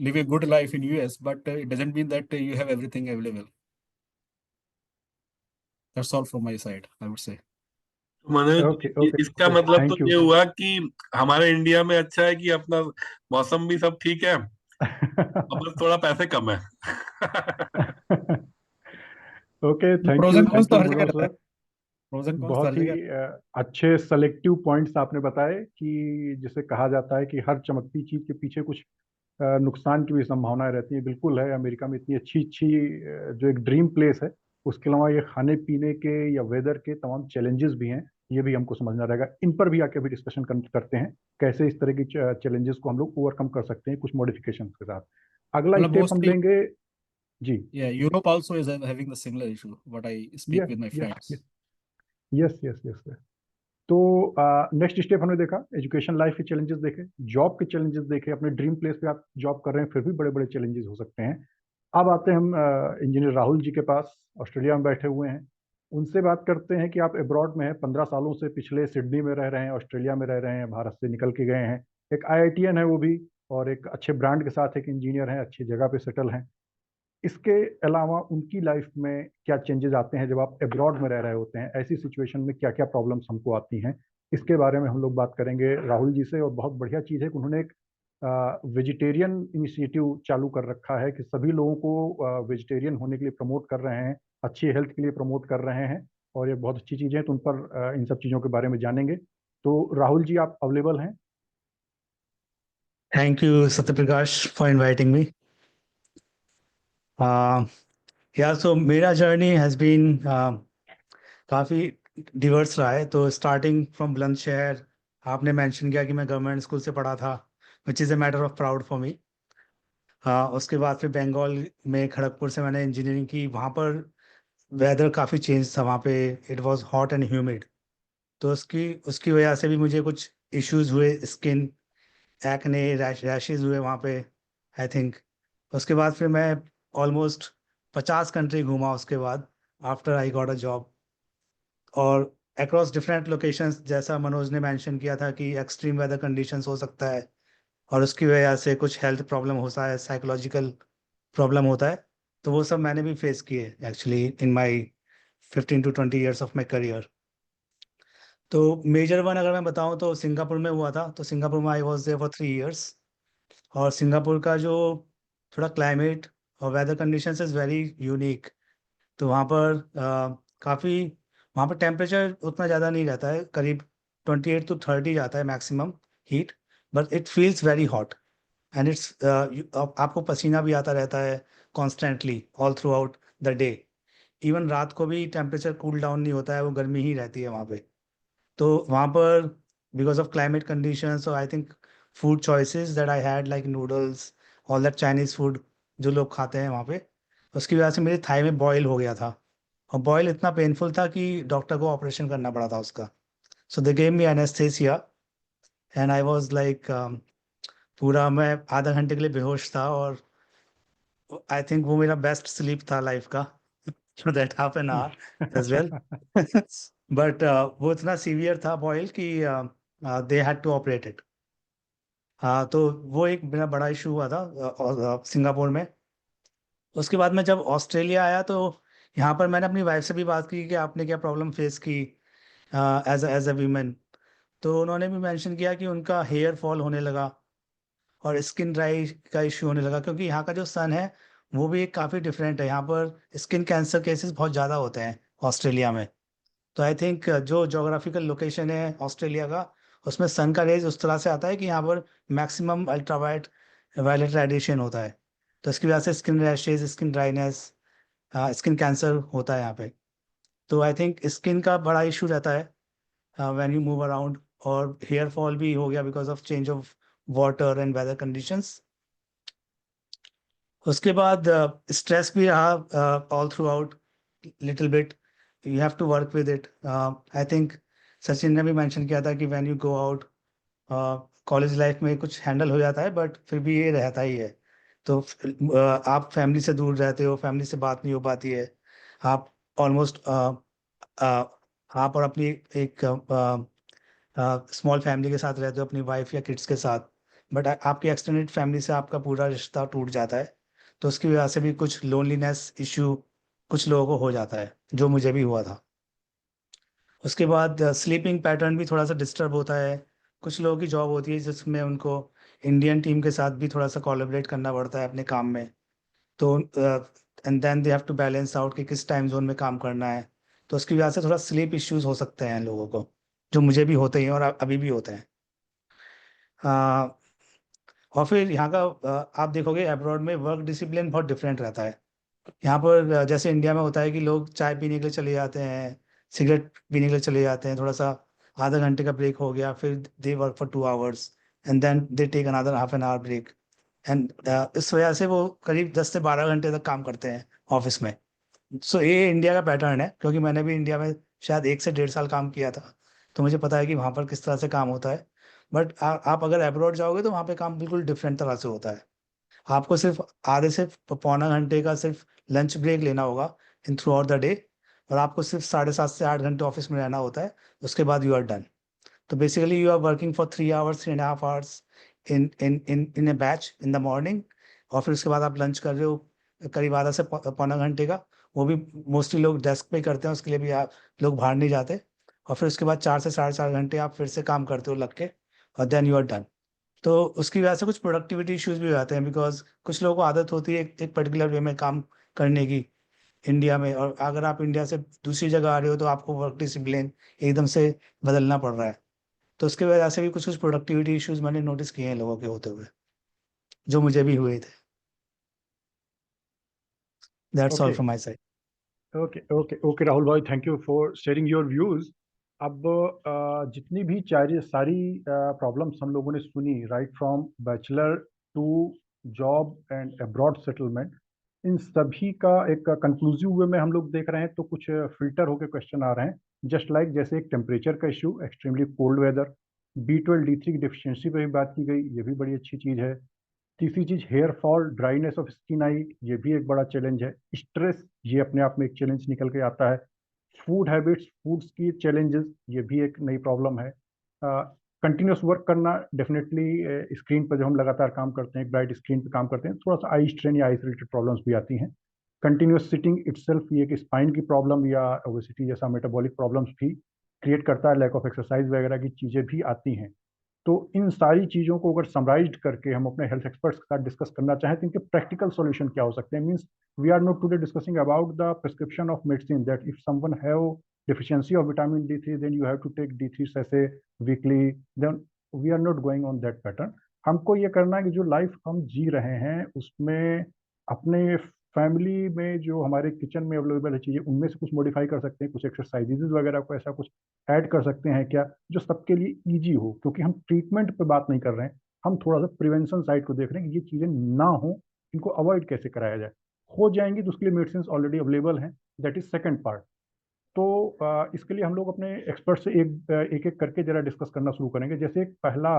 live a good life in US, but it doesn't mean that you have everything available. That's all from my side, I would say. Manoj, okay okay इसका okay, मतलब तो thank you. ये हुआ कि हमारे India में अच्छा है कि अपना मौसम भी सब ठीक है, अब बस थोड़ा पैसे कम है। Okay, thank Pros you, and cons thank तो यू हर जगह मनोज रहता है। सर। Pros and cons तो बहुत हर ही जगह। अच्छे सेलेक्टिव पॉइंट्स आपने बताए कि जिसे कहा जाता है कि हर चमकती चीज के पीछे कुछ नुकसान की भी संभावनाएं रहती है। बिल्कुल है, अमेरिका में इतनी अच्छी अच्छी जो एक ड्रीम प्लेस है, उसके अलावा ये खाने पीने के या वेदर के तमाम चैलेंजेस भी हैं, ये भी हमको समझना रहेगा। इन पर भी आके भी डिस्कशन करते हैं कैसे इस तरह की चैलेंजेस को हम लोग ओवरकम कर सकते हैं कुछ मॉडिफिकेशन के साथ। अगला मतलब स्टेप हम mostly, लेंगे। जी, yeah, Europe also is having the similar issue. What I speak yes with my yes friends. Yes yes yes yes. तो नेक्स्ट स्टेप हमने देखा, एजुकेशन लाइफ के चैलेंजेस देखे, जॉब के चैलेंजेस देखे, अपने ड्रीम प्लेस पे आप जॉब कर रहे हैं फिर भी बड़े बड़े चैलेंजेस हो सकते हैं। अब आते हैं हम इंजीनियर राहुल जी के पास, ऑस्ट्रेलिया में बैठे हुए हैं। उनसे बात करते हैं कि आप अब्रॉड में हैं, 15 सालों से पिछले सिडनी में रह रहे हैं, ऑस्ट्रेलिया में रह रहे हैं, भारत से निकल के गए हैं। एक IITian है वो भी, और एक अच्छे ब्रांड के साथ एक इंजीनियर हैं, अच्छी जगह पे सेटल हैं। इसके अलावा उनकी लाइफ में क्या चेंजेस आते हैं जब आप अब्रॉड में रह रहे होते हैं, ऐसी सिचुएशन में क्या क्या प्रॉब्लम्स हमको आती हैं, इसके बारे में हम लोग बात करेंगे राहुल जी से। और बहुत बढ़िया चीज़ है कि उन्होंने एक वेजिटेरियन इनिशिएटिव चालू कर रखा है कि सभी लोगों को वेजिटेरियन होने के लिए प्रमोट कर रहे हैं, अच्छी हेल्थ के लिए प्रमोट कर रहे हैं, और ये बहुत अच्छी चीज़ें हैं। तो उन पर इन सब चीज़ों के बारे में जानेंगे। तो राहुल जी, आप अवेलेबल हैं? Thank you, Satyaprakash, for inviting me. Yeah, so मेरा journey has been काफ़ी diverse रहा है। तो starting from बुलंदशहर, आपने mention किया कि मैं गवर्नमेंट स्कूल से पढ़ा था, which is a matter of proud for me. उसके बाद फिर बंगाल में खड़गपुर से मैंने इंजीनियरिंग की। वहाँ पर वेदर काफ़ी चेंज था, वहाँ पे it was hot and humid, तो उसकी उसकी वजह से भी मुझे कुछ इश्यूज हुए, स्किन एक्ने रैशेज हुए वहाँ पे, आई थिंक। उसके बाद फिर मैं ऑलमोस्ट 50 कंट्री घूमा उसके बाद, after I got a job, और अक्रॉस डिफरेंट लोकेशंस। जैसा मनोज ने मेंशन किया था कि एक्सट्रीम वेदर कंडीशंस हो सकता है, और उसकी वजह से कुछ हेल्थ प्रॉब्लम होता है, साइकोलॉजिकल प्रॉब्लम होता है। तो वो सब मैंने भी फेस किए actually in my 15 to 20 years of my career. तो मेजर वन अगर मैं बताऊं तो सिंगापुर में हुआ था। तो सिंगापुर में I was there for 3 years, और सिंगापुर का जो थोड़ा क्लाइमेट और weather conditions is very unique. तो वहाँ पर काफ़ी, वहाँ पर टेम्परेचर उतना ज़्यादा नहीं रहता है, करीब 28 to 30 जाता है maximum heat, but it feels very hot, and it's आपको पसीना भी आता रहता है constantly all through out the day. Even रात को भी टेम्परेचर कूल डाउन नहीं होता है, वो गर्मी ही रहती है वहाँ पे। तो वहाँ पर because of climate conditions, so I think food choices that I had like noodles, all that Chinese food जो लोग खाते हैं वहाँ पे, उसकी वजह से मेरे थाई में बॉयल हो गया था, और बॉयल इतना पेनफुल था कि डॉक्टर को ऑपरेशन करना पड़ा था उसका। So they gave me anaesthesia, and I was like पूरा मैं आधा घंटे के लिए बेहोश था, और आई थिंक वो मेरा बेस्ट स्लीप था लाइफ का for that half an hour as well. But वो इतना सीवियर था बॉयल कि they had to operate it. हाँ, तो वो एक मेरा बड़ा इशू हुआ था सिंगापुर में। उसके बाद मैं जब ऑस्ट्रेलिया आया, तो यहाँ पर मैंने अपनी वाइफ से भी बात की कि आपने क्या प्रॉब्लम फेस की एज अ वीमेन। तो उन्होंने भी मेंशन किया कि उनका हेयर फॉल होने लगा और स्किन ड्राई का इश्यू होने लगा, क्योंकि यहाँ का जो सन है वो भी काफ़ी डिफरेंट है। यहाँ पर स्किन कैंसर केसेस बहुत ज़्यादा होते हैं ऑस्ट्रेलिया में। तो आई थिंक जो जोग्राफिकल लोकेशन है ऑस्ट्रेलिया का, उसमें सन का रेज उस तरह से आता है कि यहाँ पर मैक्सिमम अल्ट्रावायलेट वायलेट रेडिएशन होता है। तो इसकी वजह से skin rashes, skin dryness, skin cancer होता है यहाँ पे। तो आई थिंक स्किन का बड़ा इशू रहता है व्हेन यू मूव अराउंड, और हेयर फॉल भी हो गया because of change of water and weather conditions. उसके बाद स्ट्रेस भी रहा all throughout little bit, you have to work with it. I think Sachin ने भी मेंशन किया था कि when you go out college life में कुछ हैंडल हो जाता है, बट फिर भी ये रहता ही है। तो आप फैमिली से दूर रहते हो, फैमिली से बात नहीं हो पाती है, आप ऑलमोस्ट आप और अपनी एक स्मॉल फैमिली के साथ रहते हो, अपनी वाइफ या किड्स के साथ, बट आपकी एक्सटेंडेड फैमिली से आपका पूरा रिश्ता टूट जाता है। तो उसकी वजह से भी कुछ लोनलीनेस इश्यू कुछ लोगों को हो जाता है, जो मुझे भी हुआ था। उसके बाद स्लीपिंग पैटर्न भी थोड़ा सा डिस्टर्ब होता है। कुछ लोगों की जॉब होती है जिसमें उनको इंडियन टीम के साथ भी थोड़ा सा कोलैबोरेट करना पड़ता है अपने काम में। तो and then they have to balance out कि किस टाइम जोन में काम करना है। तो उसकी वजह से थोड़ा स्लीप इश्यूज हो सकते हैं लोगों को, जो मुझे भी होते हैं और अभी भी होते हैं। और फिर यहाँ का आप देखोगे अब्रॉड में वर्क डिसिप्लिन बहुत डिफरेंट रहता है। यहाँ पर जैसे इंडिया में होता है कि लोग चाय पीने के लिए चले जाते हैं, सिगरेट पीने के लिए चले जाते हैं, थोड़ा सा आधा घंटे का ब्रेक हो गया, फिर they work for 2 hours and then they take another half an hour break. And इस वजह से वो करीब 10 से 12 घंटे तक काम करते हैं ऑफिस में। सो ये इंडिया का पैटर्न है, क्योंकि मैंने भी इंडिया में शायद 1 से 1.5 साल काम किया था, तो मुझे पता है कि वहाँ पर किस तरह से काम होता है। बट आप अगर अब्रॉड जाओगे तो वहाँ पे काम बिल्कुल डिफरेंट तरह से होता है। आपको सिर्फ आधे से पौना घंटे का सिर्फ लंच ब्रेक लेना होगा in through out the day, और आपको सिर्फ 7.5 से 8 घंटे ऑफिस में रहना होता है। उसके बाद यू आर डन। तो basically you are working for 3 hours, 3.5 hours in a batch in the morning, और फिर उसके बाद आप लंच कर रहे हो करीब आधा से पौना घंटे का। वो भी मोस्टली लोग डेस्क पे करते हैं, उसके लिए भी आप लोग बाहर नहीं जाते। और फिर उसके बाद 4 से 4.5 घंटे आप फिर से काम करते हो लग के, और देन यू आर डन। तो उसकी वजह से कुछ प्रोडक्टिविटी इश्यूज भी हो जाते हैं, बिकॉज कुछ लोगों को आदत होती है एक पर्टिकुलर वे में काम करने की इंडिया में, और अगर आप इंडिया से दूसरी जगह आ रहे हो तो आपको वर्क डिसिप्लिन एकदम से बदलना पड़ रहा है। तो उसकी वजह से भी कुछ कुछ प्रोडक्टिविटी इश्यूज मैंने नोटिस किए हैं लोगों के होते हुए, जो मुझे भी हुए थे। That's all okay from my side. Okay okay okay Rahul भाई, thank you for sharing your views. अब जितनी भी सारी प्रॉब्लम्स हम लोगों ने सुनी, right from bachelor to job and abroad settlement, इन सभी का एक कंक्लूसिव वे में हम लोग देख रहे हैं तो कुछ फिल्टर होकर क्वेश्चन आ रहे हैं। जस्ट लाइक जैसे एक टेम्परेचर का issue, extremely cold weather, B12 D3 की डिफिशियंसी पर भी बात की गई, ये भी बड़ी अच्छी चीज़ है। तीसरी चीज hair fall, dryness of skin eye, ये भी एक बड़ा चैलेंज है। स्ट्रेस, ये अपने आप में एक चैलेंज निकल के आता है। फूड हैबिट्स, फूड्स की चैलेंजेस, ये भी एक नई प्रॉब्लम है। कंटिन्यूस वर्क करना, डेफिनेटली स्क्रीन पर जो हम लगातार काम करते हैं, ब्राइट स्क्रीन पर काम करते हैं, थोड़ा सा आई स्ट्रेन या आई रिलेटेड प्रॉब्लम्स भी आती हैं। कंटिन्यूस सिटिंग इटसेल्फ ये एक स्पाइन की प्रॉब्लम या ओबेसिटी जैसा मेटाबॉलिक प्रॉब्लम्स भी क्रिएट करता है। लैक ऑफ एक्सरसाइज वगैरह की चीज़ें भी आती हैं। तो इन सारी चीज़ों को अगर समराइज करके हम अपने हेल्थ एक्सपर्ट्स के साथ डिस्कस करना चाहें तो इनके प्रैक्टिकल सॉल्यूशन क्या हो सकते हैं। Means we are not today discussing about the prescription of medicine that if someone have deficiency of vitamin D3 then you have to take D3 sachet weekly, then we are not going on that pattern। हमको ये करना है कि जो life हम जी रहे हैं उसमें अपने फैमिली में जो हमारे किचन में अवेलेबल है चीज़ें, उनमें से कुछ मॉडिफाई कर सकते हैं, कुछ एक्सरसाइजेज वगैरह को ऐसा कुछ ऐड कर सकते हैं क्या जो सबके लिए ईजी हो। क्योंकि हम ट्रीटमेंट पे बात नहीं कर रहे हैं, हम थोड़ा सा प्रिवेंशन साइड को देख रहे हैं कि ये चीज़ें ना हो, इनको अवॉइड कैसे कराया जाए। हो जाएंगी तो उसके लिए मेडिसिन ऑलरेडी अवेलेबल हैं, दैट इज सेकेंड पार्ट। तो इसके लिए हम लोग अपने एक्सपर्ट से एक एक करके जरा डिस्कस करना शुरू करेंगे। जैसे एक पहला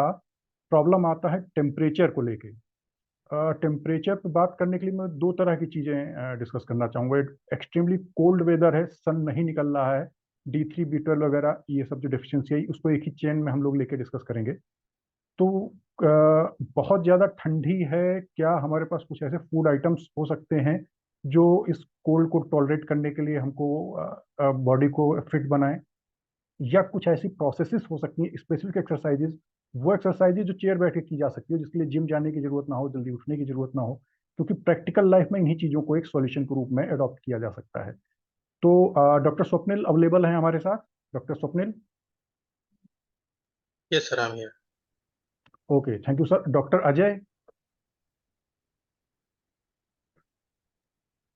प्रॉब्लम आता है टेम्परेचर को लेके। टेम्परेचर पे बात करने के लिए मैं दो तरह की चीज़ें डिस्कस करना चाहूँगा। एक्सट्रीमली कोल्ड वेदर है, सन नहीं निकल रहा है, D3 B12 वगैरह ये सब जो डेफिशिएंसी है उसको एक ही चेन में हम लोग लेके डिस्कस करेंगे। तो बहुत ज़्यादा ठंडी है, क्या हमारे पास कुछ ऐसे फूड आइटम्स हो सकते हैं जो इस कोल्ड को टॉलरेट करने के लिए हमको बॉडी को फिट बनाएं, या कुछ ऐसी प्रोसेसेस हो सकती हैं, स्पेसिफिक एक्सरसाइजेज, वो एक्सरसाइजेज जो चेयर बैठ के की जा सकती है, जिसके लिए जिम जाने की जरूरत ना हो, जल्दी उठने की जरूरत ना हो। क्योंकि प्रैक्टिकल लाइफ में इन्हीं चीज़ों को एक सॉल्यूशन के रूप में अडॉप्ट किया जा सकता है। तो डॉक्टर स्वप्निल अवेलेबल हैं हमारे साथ। Doctor Swapnil. Yes, sir, I'm here. Okay, thank you sir. Doctor Ajay.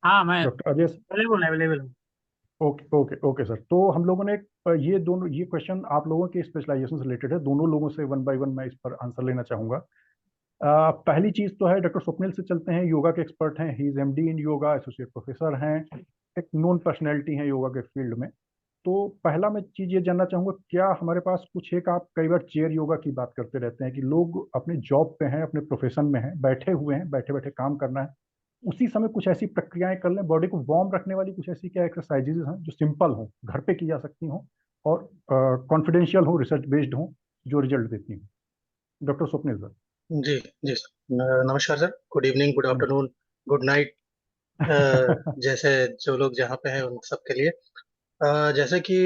हाँ, मैं डॉक्टर अजय। अवेलेबल हूँ। Okay okay okay sir. तो हम लोगों ने ये दोनों ये क्वेश्चन आप लोगों के स्पेशलाइजेशन से रिलेटेड है, दोनों लोगों से वन बाय वन मैं इस पर आंसर लेना चाहूँगा। पहली चीज तो है, डॉक्टर स्वप्निल से चलते हैं, योगा के एक्सपर्ट हैं, he is MD in yoga, associate professor हैं, एक नोन पर्सनैलिटी हैं योगा के फील्ड में। तो पहला मैं चीज ये जानना चाहूंगा, क्या हमारे पास कुछ एक, आप कई बार चेयर योगा की बात करते रहते हैं कि लोग अपने जॉब पे हैं, अपने प्रोफेशन में हैं, बैठे हुए हैं, बैठे बैठे काम करना है, उसी समय कुछ ऐसी प्रक्रियाएं कर लें, बॉडी को वार्म रखने वाली कुछ ऐसी क्या एक्सरसाइजेज हैं जो सिंपल हो, घर पे की जा सकती हों और कॉन्फिडेंशियल हो, रिसर्च बेस्ड हो, जो रिजल्ट देती हैं? Doctor Swapnil sir. जी जी सर, नमस्कार sir, good evening, good afternoon, good night, जैसे जो लोग जहाँ पे हैं उन सब के लिए। जैसे कि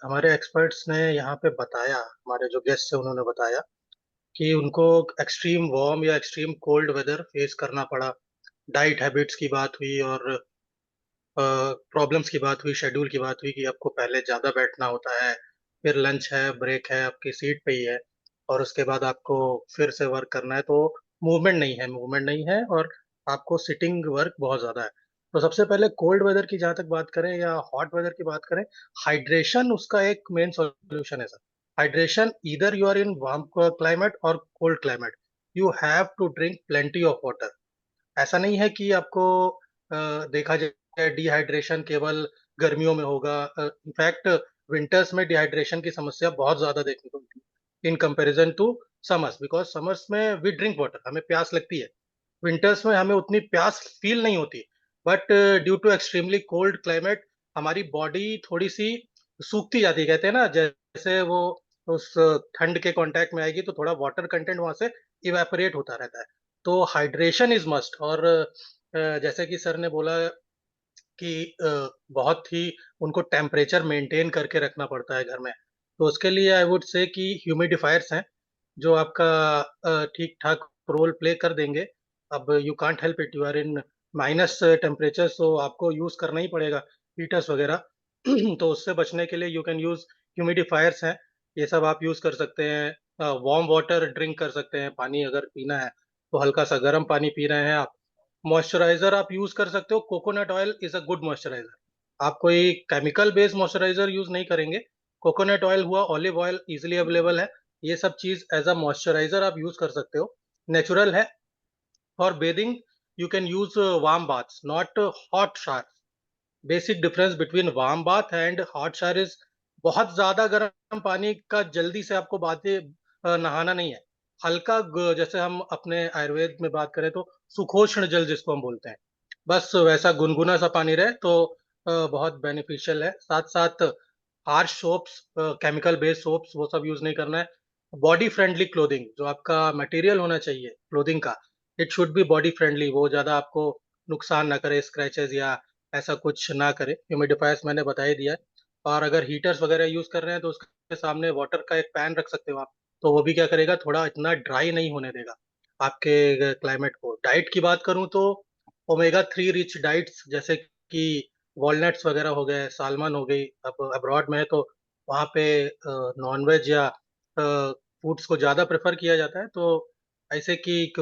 हमारे एक्सपर्ट्स ने यहाँ पे बताया, हमारे जो गेस्ट हैं उन्होंने बताया कि उनको एक्सट्रीम वार्म या एक्सट्रीम कोल्ड वेदर फेस करना पड़ा। डाइट हैबिट्स की बात हुई और प्रॉब्लम्स की बात हुई, शेड्यूल की बात हुई कि आपको पहले ज़्यादा बैठना होता है, फिर लंच है, ब्रेक है, आपकी सीट पे ही है, और उसके बाद आपको फिर से वर्क करना है, तो मूवमेंट नहीं है और आपको सिटिंग वर्क बहुत ज़्यादा है। तो सबसे पहले कोल्ड वेदर की जहाँ तक बात करें या हॉट वेदर की बात करें, हाइड्रेशन उसका एक मेन सॉल्यूशन है sir. Hydration, either you are in warm climate और cold climate, you have to drink plenty of water. ऐसा नहीं है कि आपको देखा जाए डिहाइड्रेशन केवल गर्मियों में होगा। इनफैक्ट विंटर्स में डिहाइड्रेशन की समस्या बहुत ज्यादा देखने को मिलती है in comparison to summers, because summers में वी ड्रिंक वाटर, हमें प्यास लगती है। विंटर्स में हमें उतनी प्यास फील नहीं होती, but due to extremely cold climate हमारी बॉडी थोड़ी सी सूखती जाती है। कहते हैं ना, जैसे वो उस ठंड के कांटेक्ट में आएगी तो थोड़ा वाटर कंटेंट वहां से इवेपोरेट होता रहता है। तो हाइड्रेशन इज मस्ट। और जैसे कि सर ने बोला कि बहुत ही उनको टेम्परेचर मेंटेन करके रखना पड़ता है घर में, तो उसके लिए आई वुड से कि ह्यूमिडिफायर्स हैं जो आपका ठीक ठाक रोल प्ले कर देंगे। अब you can't help it, you are in minus temperature, so आपको यूज करना ही पड़ेगा हीटर्स वगैरह। तो उससे बचने के लिए यू कैन यूज ह्यूमिडिफायर्स हैं, ये सब आप यूज कर सकते हैं। वार्म वाटर ड्रिंक कर सकते हैं, पानी अगर पीना है तो हल्का सा गर्म पानी पी रहे हैं आप। मॉइस्चराइजर आप यूज कर सकते हो, coconut oil is a good moisturiser. आप कोई केमिकल बेस्ड मॉइस्चराइजर यूज नहीं करेंगे। कोकोनट ऑयल हुआ, ऑलिव ऑयल इजिली अवेलेबल है, ये सब चीज एज अ मॉइस्चराइजर आप यूज कर सकते हो, नेचुरल है। For bathing you can use warm baths, not hot shower. Basic difference between warm bath and hot shower is, बहुत ज्यादा गर्म पानी का जल्दी से आपको नहाना नहीं है। हल्का जैसे हम अपने आयुर्वेद में बात करें तो सुखोष्ण जल जिसको हम बोलते हैं, बस वैसा गुनगुना सा पानी रहे तो बहुत बेनिफिशियल है। साथ साथ harsh soaps, chemical based soaps, वो सब यूज नहीं करना है। बॉडी फ्रेंडली क्लोथिंग, जो आपका मटेरियल होना चाहिए क्लोथिंग का, it should be body friendly, वो ज्यादा आपको नुकसान ना करे, स्क्रैचेस या ऐसा कुछ ना करे। ह्यूमिडिफायर्स मैंने बता ही दिया है। और अगर हीटर्स वगैरह यूज कर रहे हैं तो उसके सामने वाटर का एक पैन रख सकते हो आप, तो वो भी क्या करेगा, थोड़ा इतना ड्राई नहीं होने देगा आपके क्लाइमेट को। डाइट की बात करूं तो ओमेगा 3 रिच डाइट्स, जैसे कि वॉलनट्स वगैरह हो गए, सालमन हो गई। अब अब्रॉड में है तो वहाँ पे नॉनवेज या फूड्स को ज़्यादा प्रेफर किया जाता है, तो ऐसे कि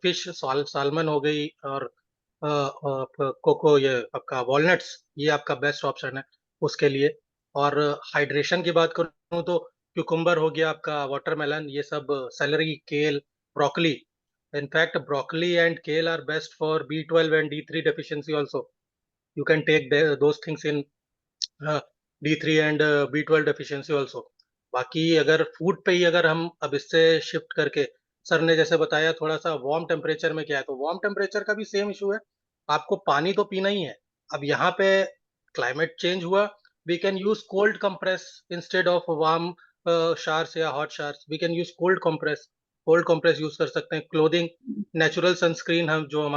फिश, सालमन हो गई, और कोको, ये आपका वॉलनट्स, ये आपका बेस्ट ऑप्शन है उसके लिए। और हाइड्रेशन की बात करूँ तो क्यूकम्बर हो गया आपका, वाटरमेलन, ये सब, celery, kale, broccoli. In fact broccoli and kale are best for B12 and D3 deficiency also. You can take those things in D3 and B12 deficiency also. बाकी अगर फूड पे ही अगर हम अब इससे शिफ्ट करके, सर ने जैसे बताया थोड़ा सा वार्म टेम्परेचर में क्या है, तो वार्म टेम्परेचर का भी सेम इशू है, आपको पानी तो पीना ही है। अब यहाँ पे क्लाइमेट चेंज हुआ, we can use cold compress instead of warm showers या hot showers, we can use cold compress use कर सकते हैं। क्लोथिंग, नेचुरल सनस्क्रीन हम जो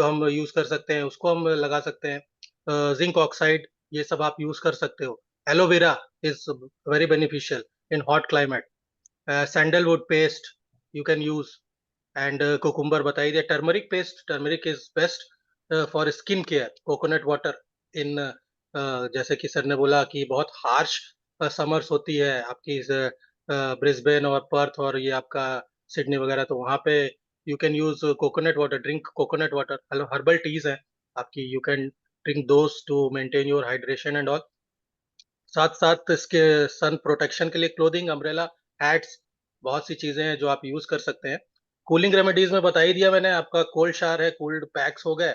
हम यूज कर सकते हैं उसको हम लगा सकते हैं। जिंक ऑक्साइड, ये सब आप यूज कर सकते हो। Aloe vera is very beneficial in hot climate. Sandalwood paste you can use, and cucumber बताइए दिया। Turmeric paste, turmeric is best for skin care. Coconut water in, जैसे कि सर ने बोला कि बहुत हार्श समर्स होती है आपकी ब्रिस्बेन और पर्थ और ये आपका सिडनी वगैरह, तो वहाँ पे you can use coconut water, drink coconut water. Herbal tease है आपकी, you can drink those two maintain your hydration and all. साथ साथ इसके सन प्रोटेक्शन के लिए क्लोथिंग, अम्ब्रेला, हैट्स, बहुत सी चीजें हैं जो आप यूज कर सकते हैं। कूलिंग रेमेडीज में बता ही दिया मैंने, आपका कोल्ड शावर है, कोल्ड पैक्स हो गए,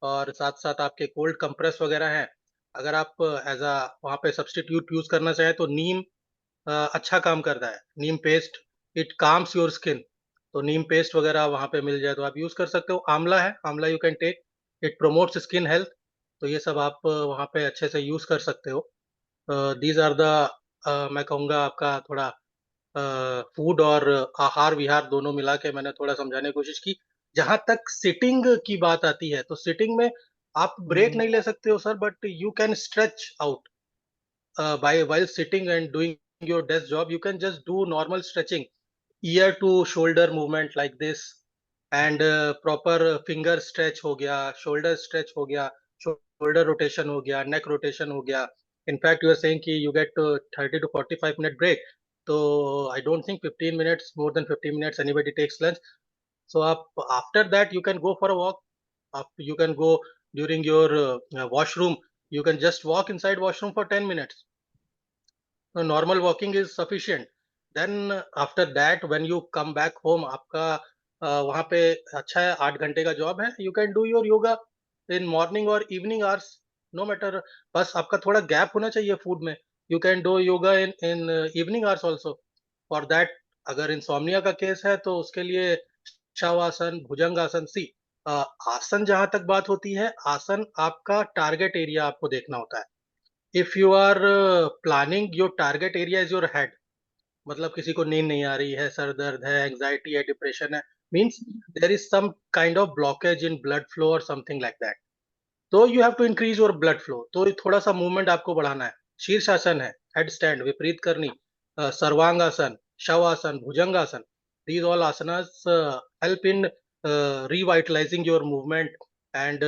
और साथ साथ आपके कोल्ड कंप्रेस वगैरह हैं। अगर आप एज अ वहाँ पे सब्स्टिट्यूट यूज करना चाहें तो नीम अच्छा काम करता है। Neem paste, it calms your skin, तो नीम पेस्ट वगैरह वहाँ पे मिल जाए तो आप यूज कर सकते हो। आंवला है, amla you can take, it promotes skin health, तो ये सब आप वहाँ पे अच्छे से यूज कर सकते हो। दीज आर द मैं कहूँगा आपका थोड़ा फूड और आहार विहार दोनों मिला के मैंने थोड़ा समझाने की कोशिश की। जहां तक सिटिंग की बात आती है, तो सिटिंग में आप ब्रेक नहीं ले सकते हो sir, but you can stretch out by while sitting and doing your desk job. You can just do normal stretching, ear to shoulder movement like this, and proper finger stretch हो गया, shoulder stretch हो गया, shoulder rotation हो गया, neck rotation हो गया. In fact, you are saying कि you get 30 to 45 minute break. So I don't think 15 minutes, more than 15 minutes anybody takes lunch. So after that you can go for a walk. You can go during your washroom. You can just walk inside washroom for 10 minutes. No, normal walking is sufficient. Then after that when you come back home, आपका वहाँ पे अच्छा है, 8 घंटे का job है, you can do your yoga in morning or evening hours, no matter. बस आपका थोड़ा गैप होना चाहिए फूड में. You can do yoga in evening hours also. For that, अगर इंसोम्निया का केस है तो उसके लिए शवासन, भुजंगासन, सी आसन जहां तक बात होती है, आसन आपका टारगेट एरिया आपको देखना होता है. If you are planning your target area is your head, मतलब किसी को नींद नहीं आ रही है, सर दर्द है, एंजाइटी है, डिप्रेशन है, means there is some kind of blockage in blood flow और समथिंग लाइक दैट, तो you have to increase your blood flow, तो थोड़ा सा मूवमेंट आपको बढ़ाना है. शीर्षासन है, हेड स्टैंड, विपरीत करनी, सर्वांगासन, शवासन, भुजंगासन, these all asanas help in revitalizing your movement and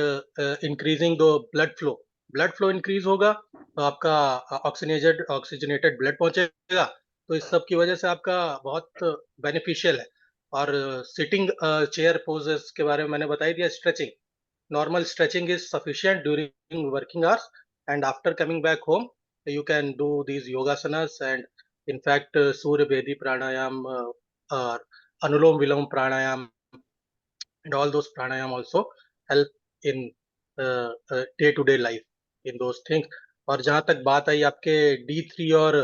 increasing the blood flow. Blood flow increase होगा तो आपका ऑक्सीजनेटेड ब्लड पहुंचेगा, तो इस सब की वजह से आपका बहुत बेनिफिशियल है. और सिटिंग चेयर पोजेस के बारे में मैंने बता ही दिया. Stretching, normal stretching is sufficient during working hours, and after coming back home you can do these yogasanas, and in fact surya vedi pranayam, or anulom vilom pranayam, and all those pranayam also help in day to day life in those things. और जहां तक बात आई आपके D3 और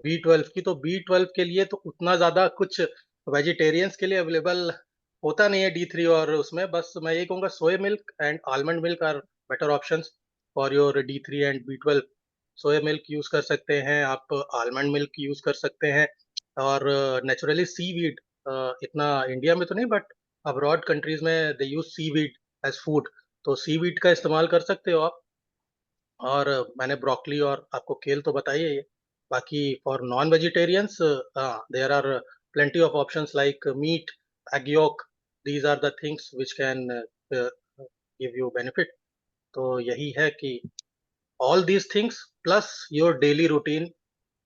B12 की, तो B12 के लिए तो उतना ज्यादा कुछ वेजिटेरियंस के लिए अवेलेबल होता नहीं है D3 और उसमें. बस मैं यही कहूँगा soya milk and almond milk are better options for your D3 and B12. Soya milk use कर सकते हैं आप, आलमंड मिल्क यूज कर सकते हैं, और नेचुरली सीवीड, इतना इंडिया में तो नहीं बट अब्रॉड कंट्रीज में दे यूज सीवीड एज फूड, तो सीवीड का इस्तेमाल कर सकते हो आप. और मैंने ब्रोकली और आपको केल तो बताइए ये. बाकी for non vegetarians there are plenty of options like meat, egg yolk. These are the things which can give you benefit. तो यही है कि all these things plus your daily routine,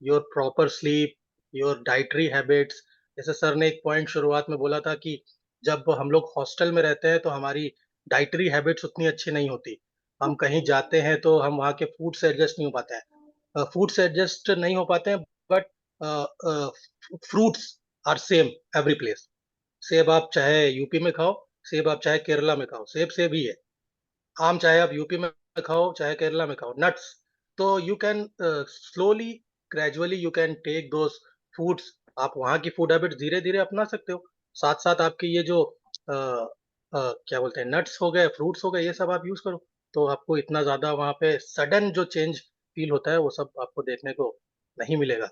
your proper sleep, your dietary habits. जैसे sir ने एक point शुरुआत में बोला था कि जब हम लोग हॉस्टल में रहते हैं तो हमारी डाइटरी हैबिट्स उतनी अच्छी नहीं होती. हम कहीं जाते हैं तो हम वहाँ के फूड से एडजस्ट नहीं हो पाते हैं, फूड से एडजस्ट नहीं हो पाते हैं, but fruits are same every place. सेब आप चाहे यूपी में खाओ, सेब आप चाहे केरला में खाओ, सेब सेब ही है. आम चाहे आप यूपी में खाओ चाहे केरला में खाओ, नट्स. तो you can slowly gradually you can take those foods. आप वहाँ की फूड हैबिट्स धीरे धीरे अपना सकते हो. साथ साथ आपके ये जो क्या बोलते हैं, नट्स हो गए, फ्रूट्स हो गए, ये सब आप यूज करो, तो आपको इतना ज्यादा वहाँ पे सडन जो चेंज फील होता है वो सब आपको देखने को नहीं मिलेगा.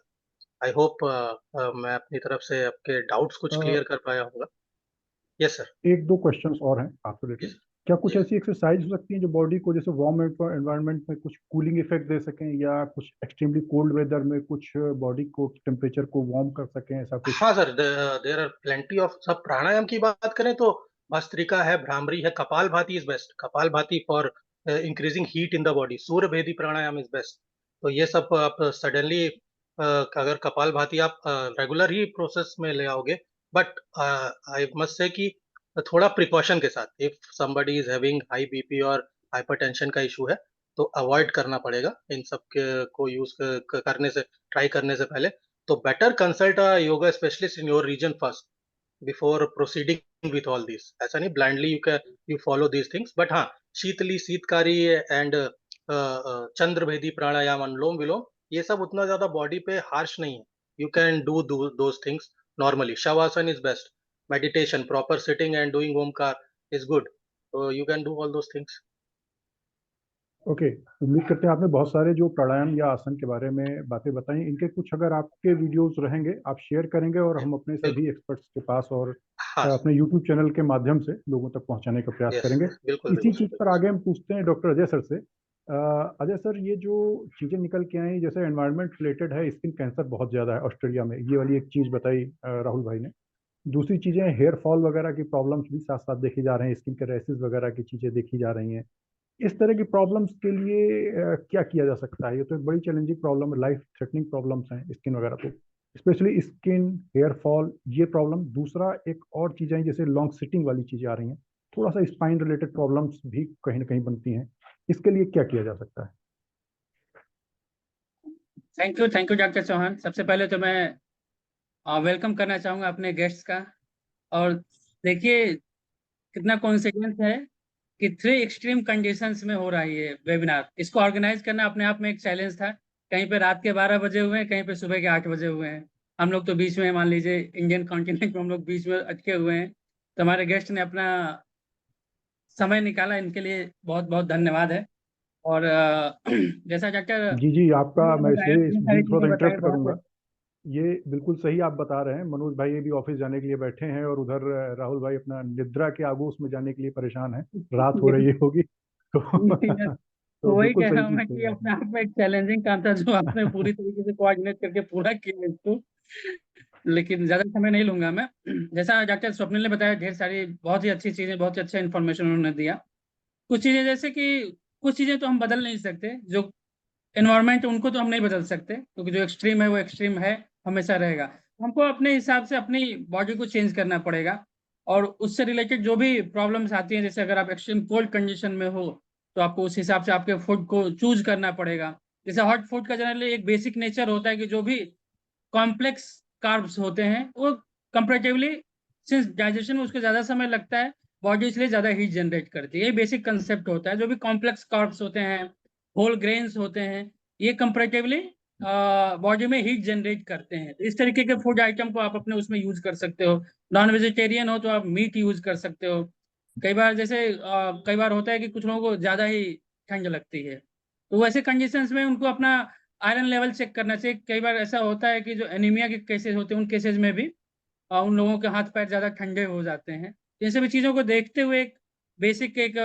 आई होप मैं अपनी तरफ से आपके डाउट्स कुछ क्लियर कर पाया होगा. Yes sir. एक दो क्वेश्चंस और हैं आपसे रिलेटेड. क्या कुछ ऐसी एक्सरसाइज हो सकती हैं जो बॉडी को जैसे वार्म एनवायरनमेंट में कुछ कूलिंग इफेक्ट दे सकें, या कुछ एक्सट्रीमली कोल्ड वेदर में कुछ बॉडी को टेम्परेचर को वार्म कर सकें, ऐसा कुछ? हाँ sir, there are plenty of. सब प्राणायाम की बात करें तो भस्त्रिका है, भ्रामरी है, कपाल भाती is best. Kapalbhati for increasing heat in the body. Surya Bhedi pranayama is best. तो ये सब आप सडनली अगर कपाल भाती आप रेगुलर ही प्रोसेस में ले आओगे, बट आई मस्ट से कि थोड़ा प्रिकॉशन के साथ. If somebody is having high BP और हाइपरटेंशन का इशू है तो अवॉइड करना पड़ेगा इन सब को यूज करने से, ट्राई करने से पहले. तो better consult a yoga specialist in your region first. before proceeding with all these. ऐसा नहीं blindly you follow these things, but हाँ, शीतली, शीतकारी and चंद्रभेदी प्राणायाम, अनुलोम विलोम, ये सब उतना ज्यादा बॉडी पे हार्श नहीं है. You can do those things normally. Shavasana is best. Meditation, proper sitting and doing Omkar is good. So you can do all those things. Okay, उम्मीद करते हैं आपने बहुत सारे जो प्राणायाम या आसन के बारे में बातें बताई, इनके कुछ अगर आपके वीडियोस रहेंगे आप शेयर करेंगे और हम अपने सभी एक्सपर्ट्स के पास और हाँ अपने यूट्यूब चैनल के माध्यम से लोगों तक पहुंचाने का प्रयास yes, करेंगे. बिल्कुल इसी बिल्कुल चीज पर आगे हम पूछते हैं डॉक्टर अजय सर से. अजय सर, ये जो चीजें निकल के आई, जैसे एनवायरनमेंट रिलेटेड है, स्किन कैंसर बहुत ज्यादा है ऑस्ट्रेलिया में, ये वाली एक चीज बताई राहुल भाई ने. दूसरी चीजें हेयर फॉल वगैरह की प्रॉब्लम्स भी साथ साथ देखी जा रहे हैं, स्किन के रैसेस वगैरह की चीजें देखी जा रही हैं. इस तरह की प्रॉब्लम्स के लिए क्या किया जा सकता है? ये तो एक बड़ी चैलेंजिंग प्रॉब्लम है, लाइफ थ्रेटनिंग प्रॉब्लम्स हैं स्किन वगैरह पे, स्पेशली स्किन, हेयर फॉल, ये प्रॉब्लम. दूसरा एक और चीज़ें जैसे लॉन्ग सिटिंग वाली चीज़ें आ रही हैं, थोड़ा सा स्पाइन रिलेटेड प्रॉब्लम्स भी कहीं ना कहीं बनती हैं. इसके लिए क्या किया जा सकता है? Thank you doctor Chauhan. सबसे पहले तो मैं वेलकम करना चाहूँगा अपने गेस्ट्स का. और देखिए कितना कोइंसिडेंस है कि 3 एक्सट्रीम कंडीशंस में हो रहा है ये वेबिनार. इसको ऑर्गेनाइज करना अपने आप में एक चैलेंज था. कहीं पे रात के 12 बजे हुए हैं, कहीं पे सुबह के 8 बजे हुए हैं. हम लोग तो बीच में, मान लीजिए इंडियन कॉन्टिनेंट में हम लोग बीच में अटके हुए हैं. तो हमारे गेस्ट ने अपना समय निकाला, इनके लिए बहुत बहुत धन्यवाद है. और जैसा डॉक्टर जी, आपका मैं इसलिए इतनी सारी थोड़ा चीजें बताई, इंटरप्ट करूंगा. ये बिल्कुल सही आप बता रहे हैं. मनोज भाई ये भी ऑफिस जाने के लिए बैठे हैं और उधर राहुल भाई अपना निद्रा के आगोश में जाने के लिए परेशान है, रात हो रही होगी तो तो वही बिल्कुल कह सही रहा हूँ चीज मैं कही कि आपने. अपने आप में एक चैलेंजिंग काम था जो आपने पूरी तरीके से कोऑर्डिनेट करके पूरा किया इसको. लेकिन ज्यादा समय नहीं लूंगा मैं. जैसा डॉक्टर स्वप्निल ने बताया, ढेर सारी बहुत ही अच्छी चीजें, बहुत ही अच्छा इन्फॉर्मेशन उन्होंने दिया. कुछ चीजें जैसे कि कुछ चीजें तो हम बदल नहीं सकते, जो एनवायरमेंट उनको तो हम नहीं बदल सकते, क्योंकि जो एक्सट्रीम है वो एक्सट्रीम है, हमेशा रहेगा. हमको अपने हिसाब से अपनी बॉडी को चेंज करना पड़ेगा. और उससे रिलेटेड जो भी प्रॉब्लम्स आती हैं, जैसे अगर आप एक्सट्रीम कोल्ड कंडीशन में हो तो आपको उस हिसाब से आपके फूड को चूज करना पड़ेगा. जैसे हॉट फूड का जनरली एक बेसिक नेचर होता है कि जो भी कॉम्प्लेक्स कार्ब्स होते हैं वो कंपेरेटिवली, सिंस डाइजेशन में उसको ज़्यादा समय लगता है, बॉडी इसलिए ज़्यादा हीट जनरेट करती है. ये बेसिक कंसेप्ट होता है. जो भी कॉम्प्लेक्स कार्ब्स होते हैं, होल ग्रेन्स होते हैं, ये कंपेरेटिवली बॉडी में हीट जनरेट करते हैं. इस तरीके के फूड आइटम को आप अपने उसमें यूज कर सकते हो. नॉन वेजिटेरियन हो तो आप मीट यूज कर सकते हो. कई बार जैसे कई बार होता है कि कुछ लोगों को ज़्यादा ही ठंड लगती है, तो वैसे कंडीशंस में उनको अपना आयरन लेवल चेक करना चाहिए. कई बार ऐसा होता है कि जो एनीमिया के केसेस होते हैं, उन केसेस में भी उन लोगों के हाथ पैर ज़्यादा ठंडे हो जाते हैं. इन सभी चीज़ों को देखते हुए एक बेसिक एक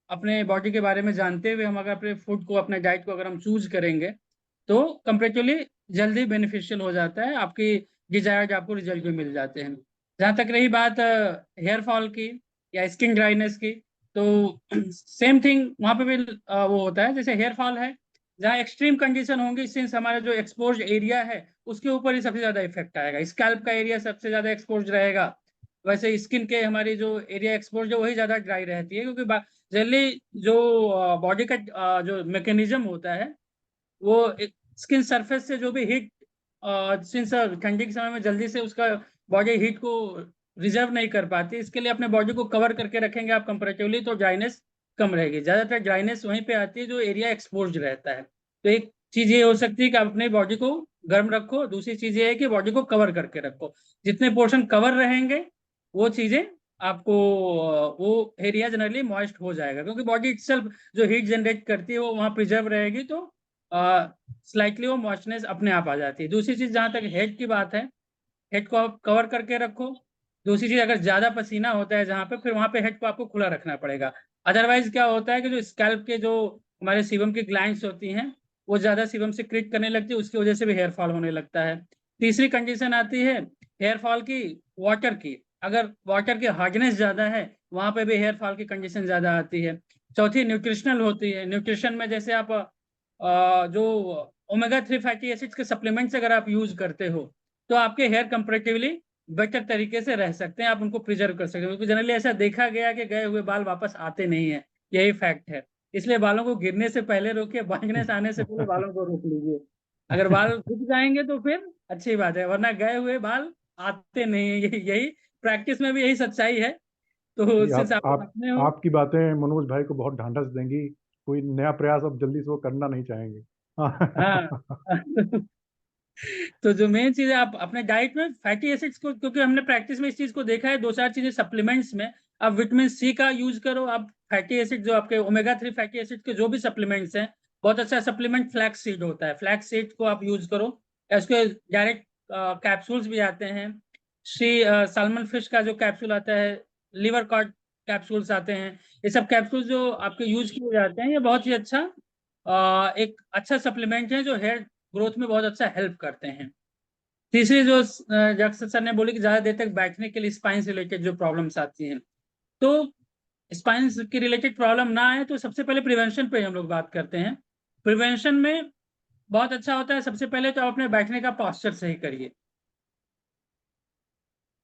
अपने बॉडी के बारे में जानते हुए हम अगर अपने फूड को, अपने डाइट को अगर हम चूज करेंगे तो कंपेरेटिवली जल्दी बेनिफिशियल हो जाता है. आपकी डिजायर्ड आपको रिजल्ट भी मिल जाते हैं. जहाँ तक रही बात हेयर फॉल की या स्किन ड्राइनेस की, तो सेम थिंग वहाँ पे भी वो होता है. जैसे हेयर फॉल है, जहाँ एक्सट्रीम कंडीशन होंगी, सिंस हमारा जो एक्सपोज्ड एरिया है उसके ऊपर ही सबसे ज्यादा इफेक्ट आएगा. स्कैल्प का एरिया सबसे ज्यादा एक्सपोज्ड रहेगा. वैसे स्किन के हमारी जो एरिया एक्सपोज्ड है वही ज्यादा ड्राई रहती है, क्योंकि जनरली जो बॉडी का जो मैकेनिज्म होता है वो स्किन सरफेस से जो भी हीट, सिंस ठंडी के समय में जल्दी से उसका बॉडी हीट को रिजर्व नहीं कर पाती, इसके लिए अपने बॉडी को कवर करके रखेंगे आप कंपेरेटिवली, तो ड्राइनेस कम रहेगी. ज्यादातर ड्राइनेस वहीं पे आती है जो एरिया एक्सपोज्ड रहता है. तो एक चीज ये हो सकती है कि आप अपनी बॉडी को गर्म रखो. दूसरी चीज ये है कि बॉडी को कवर करके रखो. जितने पोर्शन कवर रहेंगे वो चीजें आपको वो एरिया जनरली मॉइस्ट हो जाएगा, क्योंकि बॉडी इटसेल्फ जो हीट जनरेट करती है वो वहाँ प्रिजर्व रहेगी, तो स्लाइटली वो मॉइस्चनेस अपने आप आ जाती है. दूसरी चीज, जहाँ तक हेड की बात है, हेड को आप कवर करके रखो. दूसरी चीज, अगर ज्यादा पसीना होता है जहाँ पे, फिर वहाँ पे हेड को आपको खुला रखना पड़ेगा. अदरवाइज क्या होता है कि जो स्कैल्प के जो हमारे सीबम की ग्लैंड्स होती हैं वो ज्यादा सीबम से क्रिएट करने लगती है, उसकी वजह से भी हेयर फॉल होने लगता है. तीसरी कंडीशन आती है हेयर फॉल की वाटर की. अगर वाटर की हार्डनेस ज्यादा है वहाँ पे भी हेयर फॉल की कंडीशन ज्यादा आती है. चौथी न्यूट्रिशनल होती है. न्यूट्रिशन में जैसे आप जो ओमेगा 3 फैटी एसिड्स के सप्लीमेंट्स अगर आप यूज करते हो तो आपके हेयर कंपेरेटिवली बेटर तरीके से रह सकते हैं, आप उनको प्रिजर्व कर सकते हैं. क्योंकि जनरली ऐसा देखा गया कि गए हुए बाल वापस आते नहीं है, यही फैक्ट है. इसलिए बालों को गिरने से पहले रोकिए, बांझनेस आने से पहले बालों को रोक लीजिए. अगर बाल रुक जाएंगे तो फिर अच्छी बात है, वरना गए हुए बाल आते नहीं है. यही प्रैक्टिस में भी यही सच्चाई है। तो जी, सिंस आप आप अपने हो, आपकी बातें मनोज भाई को बहुत ढांढस देंगी। कोई नया प्रयास अब जल्दी से वो करना नहीं चाहेंगे। हाँ तो जो मेन चीज है, आप अपने डाइट में फैटी एसिड्स को, क्योंकि हमने प्रैक्टिस में इस चीज को देखा है, 2-4 चीजें सप्लीमेंट्स में आप विटामिन सी का यूज करो, आप फैटी एसिड जो आपके ओमेगा 3 फैटी एसिड के जो भी सप्लीमेंट्स हैं, बहुत अच्छा सप्लीमेंट फ्लैक्स सीड होता है, फ्लैक्स सीड को आप यूज करो। इसके डायरेक्ट कैप्सूल्स भी आते हैं, साल्मन फिश का जो कैप्सूल आता है, लिवर कॉर्ड कैप्सूल्स आते हैं, ये सब कैप्सूल जो आपके यूज किए जाते हैं, ये बहुत ही अच्छा एक अच्छा सप्लीमेंट है जो हेयर ग्रोथ में बहुत अच्छा हेल्प करते हैं। तीसरी जो जैक्सन सर ने बोली कि ज्यादा देर तक बैठने के लिए स्पाइन से रिलेटेड जो प्रॉब्लम्स आती हैं, तो स्पाइन की रिलेटेड प्रॉब्लम ना आए तो सबसे पहले प्रिवेंशन पे हम लोग बात करते हैं। प्रिवेंशन में बहुत अच्छा होता है, सबसे पहले तो आप अपने बैठने का पोस्चर सही करिए,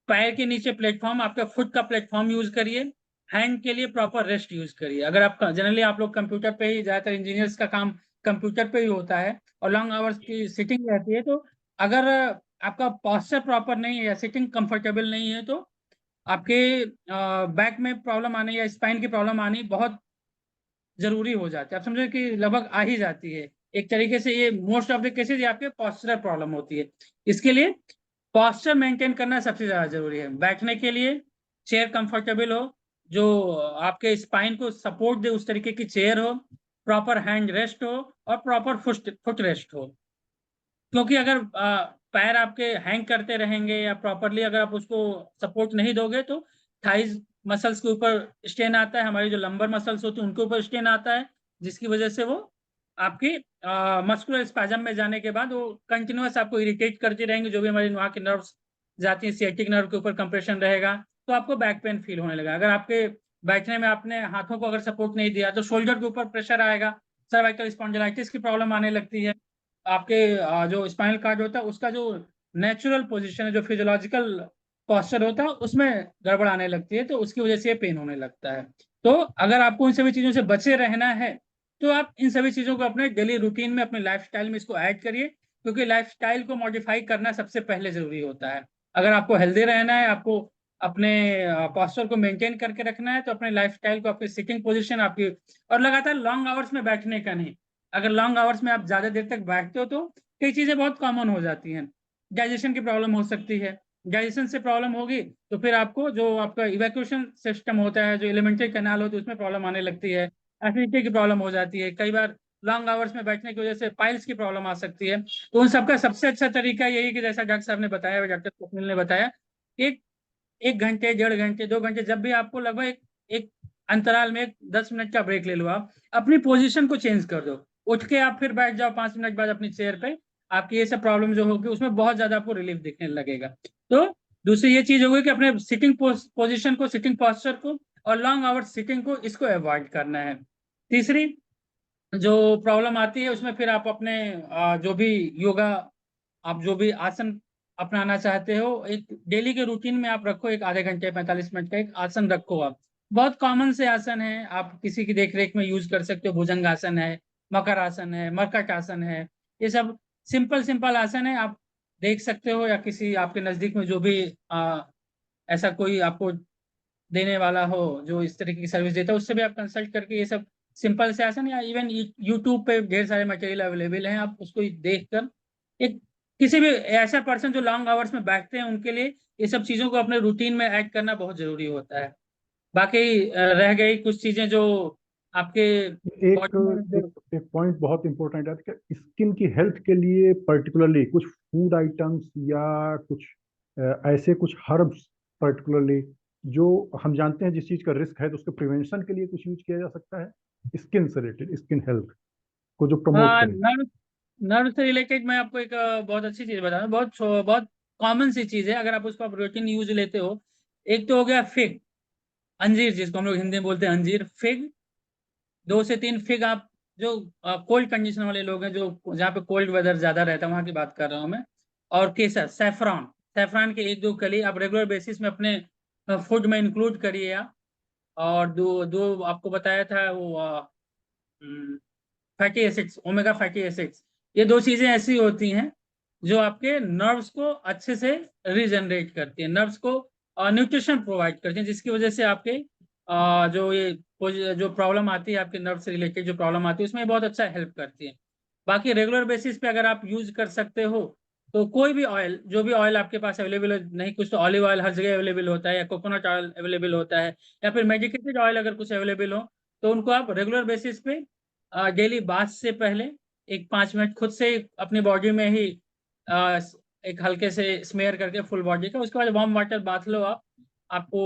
पैर के नीचे प्लेटफॉर्म, आपका फुट का प्लेटफॉर्म यूज करिए, हैंड के लिए प्रॉपर रेस्ट यूज करिए। अगर आप जनरली आप लोग कंप्यूटर पे ही, ज्यादातर इंजीनियर्स का काम कंप्यूटर पे ही होता है और लॉन्ग आवर्स की सिटिंग रहती है, तो अगर आपका पोस्चर प्रॉपर नहीं है या सिटिंग कंफर्टेबल नहीं है, तो आपके बैक में प्रॉब्लम आने या स्पाइन की प्रॉब्लम आनी बहुत जरूरी हो जाती है। आप समझे कि लगभग आ ही जाती है एक तरीके से, ये मोस्ट ऑफ द केसेस ये आपके पोस्चरल प्रॉब्लम होती है। इसके लिए पोस्चर मेंटेन करना सबसे ज्यादा जरूरी है। बैठने के लिए चेयर कंफर्टेबल हो, जो आपके स्पाइन को सपोर्ट दे उस तरीके की चेयर हो, प्रॉपर हैंड रेस्ट हो और प्रॉपर फुट रेस्ट हो। क्योंकि अगर पैर आपके हैंग करते रहेंगे या प्रॉपरली अगर आप उसको सपोर्ट नहीं दोगे, तो थाइज मसल्स के ऊपर स्ट्रेन आता है, हमारी जो लंबर मसल्स होती है उनके ऊपर स्ट्रेन आता है, जिसकी वजह से वो आपकी मस्कुलर स्पैजम में जाने के बाद वो कंटिन्यूअस आपको इरिटेट करती रहेंगे, जो भी हमारी वहाँ की नर्व्स जाती है, सियाटिक नर्व के ऊपर कंप्रेशन रहेगा तो आपको बैक पेन फील होने लगेगा। अगर आपके बैठने में आपने हाथों को अगर सपोर्ट नहीं दिया तो शोल्डर के ऊपर प्रेशर आएगा, सर्वाइकल स्पॉन्डिलाइटिस की प्रॉब्लम आने लगती है। आपके जो स्पाइनल कार्ड होता है उसका जो नेचुरल पोजीशन है, जो फिजियोलॉजिकल पोस्चर होता है, उसमें गड़बड़ आने लगती है, तो उसकी वजह से पेन होने लगता है। तो अगर आपको इन सभी चीजों से बचे रहना है, तो आप इन सभी चीजों को अपने डेली रूटीन में, अपने लाइफस्टाइल में इसको ऐड करिए, क्योंकि लाइफस्टाइल को मॉडिफाई करना सबसे पहले जरूरी होता है। अगर आपको हेल्दी रहना है, आपको अपने पोस्चर को मेंटेन करके रखना है, तो अपने लाइफस्टाइल को, आपकी सिटिंग पोजीशन आपकी, और लगातार लॉन्ग आवर्स में बैठने का नहीं। अगर लॉन्ग आवर्स में आप ज्यादा देर तक बैठते हो तो कई चीजें बहुत कॉमन हो जाती हैं। डाइजेशन की प्रॉब्लम हो सकती है, डाइजेशन से प्रॉब्लम होगी तो फिर आपको जो आपका इवैक्यूएशन सिस्टम होता है, जो एलिमेंट्री कैनाल होती है, उसमें प्रॉब्लम आने लगती है, एसिडिटी की प्रॉब्लम हो जाती है, कई बार लॉन्ग आवर्स में बैठने की वजह से पाइल्स की प्रॉब्लम आ सकती है। तो उन सबका सबसे अच्छा तरीका यही कि जैसा डॉक्टर साहब ने बताया, डॉक्टर स्वप्निल ने बताया, एक 1 घंटे, 1.5 घंटे, 2 घंटे, जब भी आपको लगभग एक अंतराल में 10 मिनट का ब्रेक ले लो, आप अपनी पोजीशन को चेंज कर दो, उठ के आप फिर बैठ जाओ 5 मिनट बाद अपनी चेयर पे, आपकी ये सब प्रॉब्लम जो होगी उसमें बहुत ज्यादा आपको रिलीफ दिखने लगेगा। तो दूसरी ये चीज होगी कि अपने सिटिंग पोजीशन को, सिटिंग पोस्चर को और लॉन्ग आवर सिटिंग को, इसको अवॉइड करना है। तीसरी जो प्रॉब्लम आती है उसमें फिर आप अपने जो भी योगा, आप जो भी आसन अपनाना चाहते हो, एक डेली के रूटीन में आप रखो, एक आधे घंटे 45 मिनट का एक आसन रखो। आप बहुत कॉमन से आसन है, आप किसी की देख रेख में यूज कर सकते हो, भुजंग आसन है, मकर आसन है, मरकट आसन है, ये सब सिंपल सिंपल आसन है, आप देख सकते हो, या किसी आपके नजदीक में जो भी ऐसा कोई आपको देने वाला हो जो इस तरीके की सर्विस देता है, उससे भी आप कंसल्ट करके ये सब सिंपल से आसन, या इवन यूट्यूब पे ढेर सारे मटेरियल अवेलेबल हैं, आप उसको देख कर एक किसी भी ऐसा पर्सन जो लॉन्ग आवर्स में बैठते हैं उनके लिए ये सब चीजों को अपने रूटीन में ऐड करना बहुत जरूरी होता है। बाकी रह गई कुछ चीजें जो आपके एक बॉडी में जो एक एक पॉइंट बहुत इंपॉर्टेंट है कि स्किन की हेल्थ के लिए पर्टिकुलरली कुछ फूड आइटम्स या कुछ ऐसे कुछ हर्ब्स पर्टिकुलरली जो हम जानते हैं जिस चीज का रिस्क है, तो उसके प्रिवेंशन के लिए कुछ यूज किया जा सकता है स्किन से रिलेटेड, स्किन हेल्थ को जो प्रमोट करे। नर्व नर्व से रिलेटेड मैं आपको एक बहुत अच्छी चीज बता रहा हूँ, बहुत कॉमन सी चीज है, अगर आप उसको आप रूटीन यूज लेते हो। एक तो हो गया फिग, अंजीर, जिसको हम लोग हिंदी में बोलते हैं अंजीर, फिग 2 से 3 फिग आप, जो कोल्ड कंडीशन वाले लोग हैं, जो जहाँ पे कोल्ड वेदर ज्यादा रहता है वहां की बात कर रहा हूँ मैं। और केसर, सैफरॉन, सैफरॉन के 1-2 कली आप रेगुलर बेसिस में अपने फूड में इंक्लूड करिए आप। और दो दो आपको बताया था वो fatty acids, omega fatty acids, ये 2 चीजें ऐसी होती हैं जो आपके नर्व्स को अच्छे से रीजनरेट करती है, नर्व्स को न्यूट्रिशन प्रोवाइड करती हैं, जिसकी वजह से आपके जो प्रॉब्लम आती है, आपके नर्व से रिलेटेड जो प्रॉब्लम आती है, उसमें बहुत अच्छा हेल्प करती है। बाकी रेगुलर बेसिस पे अगर आप यूज कर सकते हो तो कोई भी ऑयल, जो भी ऑयल आपके पास अवेलेबल है, नहीं कुछ तो ऑलिव ऑयल हर जगह अवेलेबल होता है, या कोकोनट ऑयल अवेलेबल होता है, या फिर मेडिकेटेड ऑयल अगर कुछ अवेलेबल हो, तो उनको आप रेगुलर बेसिस पे डेली बाथ से पहले एक 5 मिनट खुद से अपनी बॉडी में ही एक हल्के से स्मेयर करके फुल बॉडी का, उसके बाद वार्म वाटर बाथ लो आप। आपको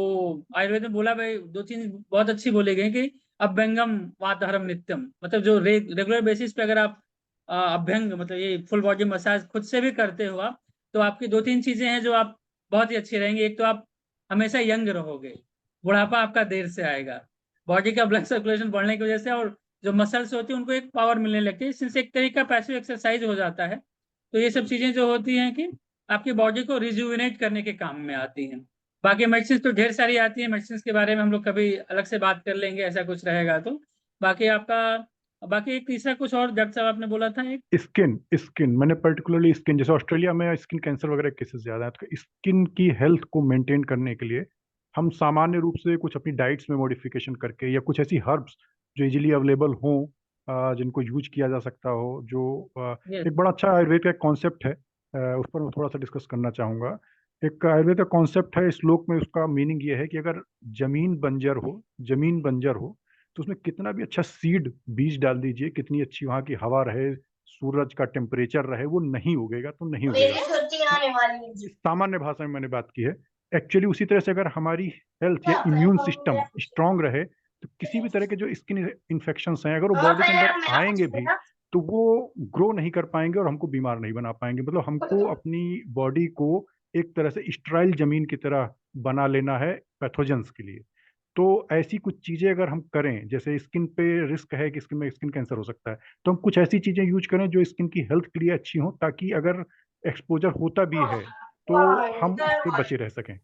आयुर्वेद में बोला भाई 2-3 बहुत अच्छी बोली गई कि अभ्यंगम वातहरम नित्यम, मतलब जो रेगुलर बेसिस पे अगर आप अभ्यंग मतलब ये फुल बॉडी मसाज खुद से भी करते हो आप, तो आपकी 2-3 चीजें हैं जो आप बहुत ही अच्छी रहेंगी। एक तो आप हमेशा यंग रहोगे, बुढ़ापा आपका देर से आएगा, बॉडी का ब्लड सर्कुलेशन बढ़ने की वजह से, और जो मसल्स होती है उनको एक पावर मिलने लगती है, इससे एक तरीका पैसिव एक्सरसाइज हो जाता है। तो ये सब चीजें जो होती हैं कि आपकी बॉडी को रिजुविनेट करने के काम में आती हैं। बाकी मेडिसिन तो ढेर सारी आती है, मेडिसिन के बारे में हम लोग कभी अलग से बात कर लेंगे, ऐसा कुछ रहेगा तो। बाकी एक तीसरा कुछ और डॉक्टर साहब आपने बोला था एक स्किन मैंने पर्टिकुलरली स्किन, जैसे ऑस्ट्रेलिया में स्किन कैंसर वगैरह केसेस ज्यादा है, तो स्किन की हेल्थ को मेंटेन करने के लिए हम सामान्य रूप से कुछ अपनी डाइट्स में मॉडिफिकेशन करके, या कुछ ऐसी हर्ब्स जो इजीली अवेलेबल हों, जिनको यूज किया जा सकता हो, जो Yes. एक बड़ा अच्छा आयुर्वेद का एक कॉन्सेप्ट है, उस पर मैं थोड़ा सा डिस्कस करना चाहूँगा। एक आयुर्वेद का कॉन्सेप्ट है, श्लोक में उसका मीनिंग ये है कि अगर जमीन बंजर हो तो उसमें कितना भी अच्छा सीड बीज डाल दीजिए, कितनी अच्छी वहाँ की हवा रहे, सूरज का टेम्परेचर रहे, वो नहीं उगेगा तो नहीं उगेगा। सामान्य भाषा में मैंने बात की है। एक्चुअली उसी तरह से अगर हमारी हेल्थ या इम्यून सिस्टम स्ट्रांग रहे, तो किसी भी तरह के जो स्किन इन्फेक्शंस हैं, अगर वो बॉडी के अंदर आएंगे भी तो वो ग्रो नहीं कर पाएंगे और हमको बीमार नहीं बना पाएंगे। मतलब हमको अपनी बॉडी को एक तरह से स्टराइल जमीन की तरह बना लेना है पैथोजेंस के लिए। तो ऐसी कुछ चीजें अगर हम करें, जैसे स्किन पे रिस्क है कि स्किन में स्किन कैंसर हो सकता है, तो हम कुछ ऐसी चीजें यूज करें जो स्किन की हेल्थ के लिए अच्छी हो, ताकि अगर एक्सपोजर होता भी है तो हम उससे बचे रह सकें।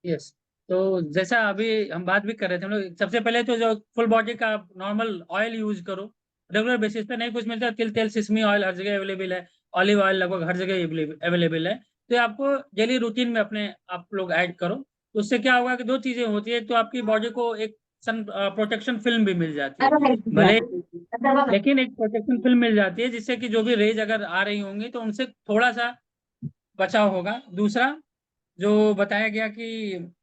यस। तो जैसा अभी हम बात भी कर रहे थे हम लोग, सबसे पहले तो जो फुल बॉडी का नॉर्मल ऑयल यूज करो रेगुलर बेसिस पे, नहीं कुछ मिलता है तिल तेल सिसमी ऑयल हर जगह अवेलेबल है, ऑलिव ऑयल लगभग हर जगह अवेलेबल है, तो आपको डेली रूटीन में अपने आप लोग ऐड करो। तो उससे क्या होगा कि 2 चीजें होती है, तो आपकी बॉडी को एक सन प्रोटेक्शन फिल्म भी मिल जाती है, भले लेकिन एक प्रोटेक्शन फिल्म मिल जाती है, जिससे कि जो भी रेज अगर आ रही होंगी तो उनसे थोड़ा सा बचाव होगा। दूसरा जो बताया गया कि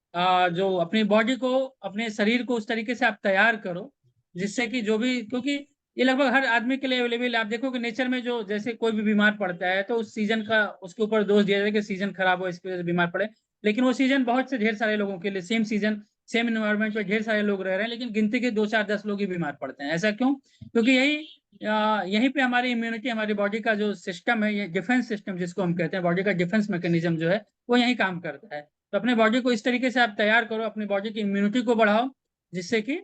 जो अपनी बॉडी को, अपने शरीर को उस तरीके से आप तैयार करो जिससे कि जो भी, क्योंकि ये लगभग हर आदमी के लिए अवेलेबल है। आप देखो कि नेचर में जो जैसे कोई भी बीमार पड़ता है तो उस सीजन का उसके ऊपर दोष दिया जाता है कि सीजन खराब हो इसकी वजह से बीमार पड़े, लेकिन वो सीजन बहुत से ढेर सारे लोगों के लिए सेम सीजन सेम इन्वायरमेंट में ढेर सारे लोग रह रहे हैं, लेकिन गिनती के 2-4-10 लोग ही बीमार पड़ते हैं। ऐसा क्यों? क्योंकि यहीं पे हमारी इम्यूनिटी, हमारी बॉडी का जो सिस्टम है, ये डिफेंस सिस्टम जिसको हम कहते हैं, बॉडी का डिफेंस मैकेनिज्म जो है वो यही काम करता है। तो अपने बॉडी को इस तरीके से आप तैयार करो, अपनी बॉडी की इम्यूनिटी को बढ़ाओ, जिससे कि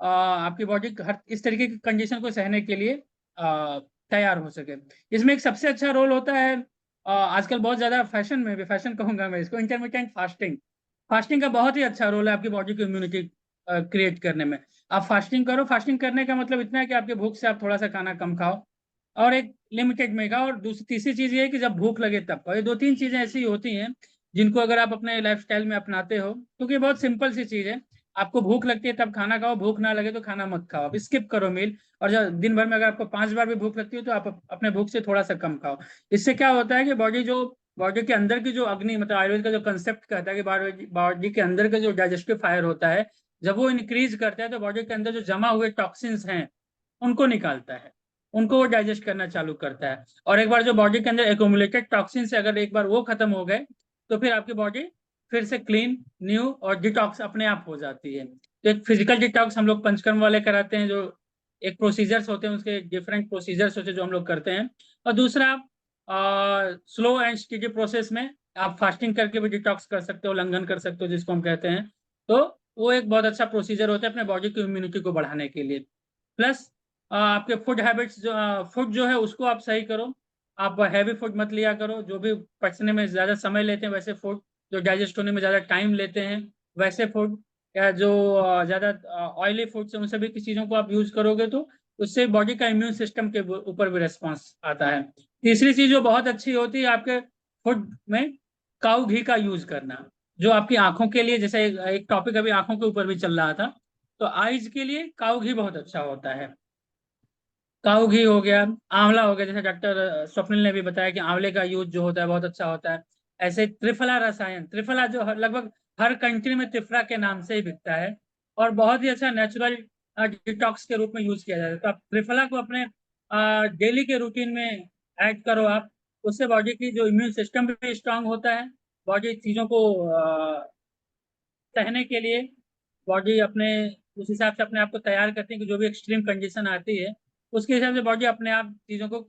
आपकी बॉडी हर इस तरीके की कंडीशन को सहने के लिए तैयार हो सके। इसमें एक सबसे अच्छा रोल होता है आजकल बहुत ज्यादा फैशन में भी, फैशन कहूंगा मैं इसको, इंटरमिटेंट फास्टिंग। फास्टिंग का बहुत ही अच्छा रोल है आपकी बॉडी की इम्यूनिटी क्रिएट करने में। आप फास्टिंग करो, फास्टिंग करने का मतलब इतना है कि आपके भूख से आप थोड़ा सा खाना कम खाओ और एक लिमिटेड में खाओ। और तीसरी चीज ये है कि जब भूख लगे तब खाओ। ये 2-3 चीजें ऐसी होती हैं जिनको अगर आप अपने लाइफस्टाइल में अपनाते हो, क्योंकि बहुत सिंपल सी चीज है, आपको भूख लगती है तब खाना खाओ, भूख ना लगे तो खाना मत खाओ, आप स्किप करो मील। और जब दिन भर में अगर आपको 5 बार भी भूख लगती है तो आप अपने भूख से थोड़ा सा कम खाओ। इससे क्या होता है कि बॉडी के अंदर की जो अग्नि, मतलब आयुर्वेद का जो कंसेप्ट कहता है कि बॉडी के अंदर का जो डाइजेस्टिव फायर होता है, जब वो इंक्रीज करता है तो बॉडी के अंदर जो जमा हुए टॉक्सिन्स हैं उनको निकालता है, उनको वो डाइजेस्ट करना चालू करता है। और एक बार जो बॉडी के अंदर एक्यूमुलेटेड टॉक्सिन्स है, अगर एक बार वो खत्म हो गए तो फिर आपकी बॉडी फिर से क्लीन, न्यू और डिटॉक्स अपने आप हो जाती है। तो एक फिजिकल डिटॉक्स हम लोग पंचकर्म वाले कराते हैं, जो एक प्रोसीजर्स होते हैं, उसके डिफरेंट प्रोसीजर्स होते हैं जो हम लोग करते हैं। और दूसरा स्लो एंड स्टेडी प्रोसेस में आप फास्टिंग करके भी डिटॉक्स कर सकते हो, उल्लंघन कर सकते हो जिसको हम कहते हैं। तो वो एक बहुत अच्छा प्रोसीजर होता है अपने बॉडी की इम्यूनिटी को बढ़ाने के लिए। प्लस आपके फूड हैबिट्स, फूड जो है उसको आप सही करो। आप हैवी फूड मत लिया करो, जो भी पचने में ज्यादा समय लेते हैं वैसे फूड, जो डाइजेस्ट होने में ज्यादा टाइम लेते हैं वैसे फूड, या जो ज्यादा ऑयली फूड्स हैं उन सभी की चीजों को आप यूज करोगे तो उससे बॉडी का इम्यून सिस्टम के ऊपर भी रिस्पॉन्स आता है। तीसरी चीज जो बहुत अच्छी होती है आपके फूड में, काऊ घी का यूज करना, जो आपकी आंखों के लिए, जैसे एक टॉपिक अभी आंखों के ऊपर भी चल रहा था, तो आईज के लिए काऊ घी बहुत अच्छा होता है। काऊ घी हो गया, आंवला हो गया, जैसे डॉक्टर स्वप्निल ने भी बताया कि आंवले का यूज जो होता है बहुत अच्छा होता है। ऐसे त्रिफला रसायन, त्रिफला जो लगभग हर कंट्री में त्रिफला के नाम से ही बिकता है और बहुत ही अच्छा नेचुरल डिटॉक्स के रूप में यूज किया जाता है। तो आप त्रिफला को अपने डेली के रूटीन में ऐड करो आप, उससे बॉडी की जो इम्यून सिस्टम भी स्ट्रांग होता है, बॉडी चीजों को सहने के लिए बॉडी अपने उस हिसाब से अपने आप को तैयार करती है कि जो भी एक्सट्रीम कंडीशन आती है उसके हिसाब से बॉडी अपने आप चीज़ों को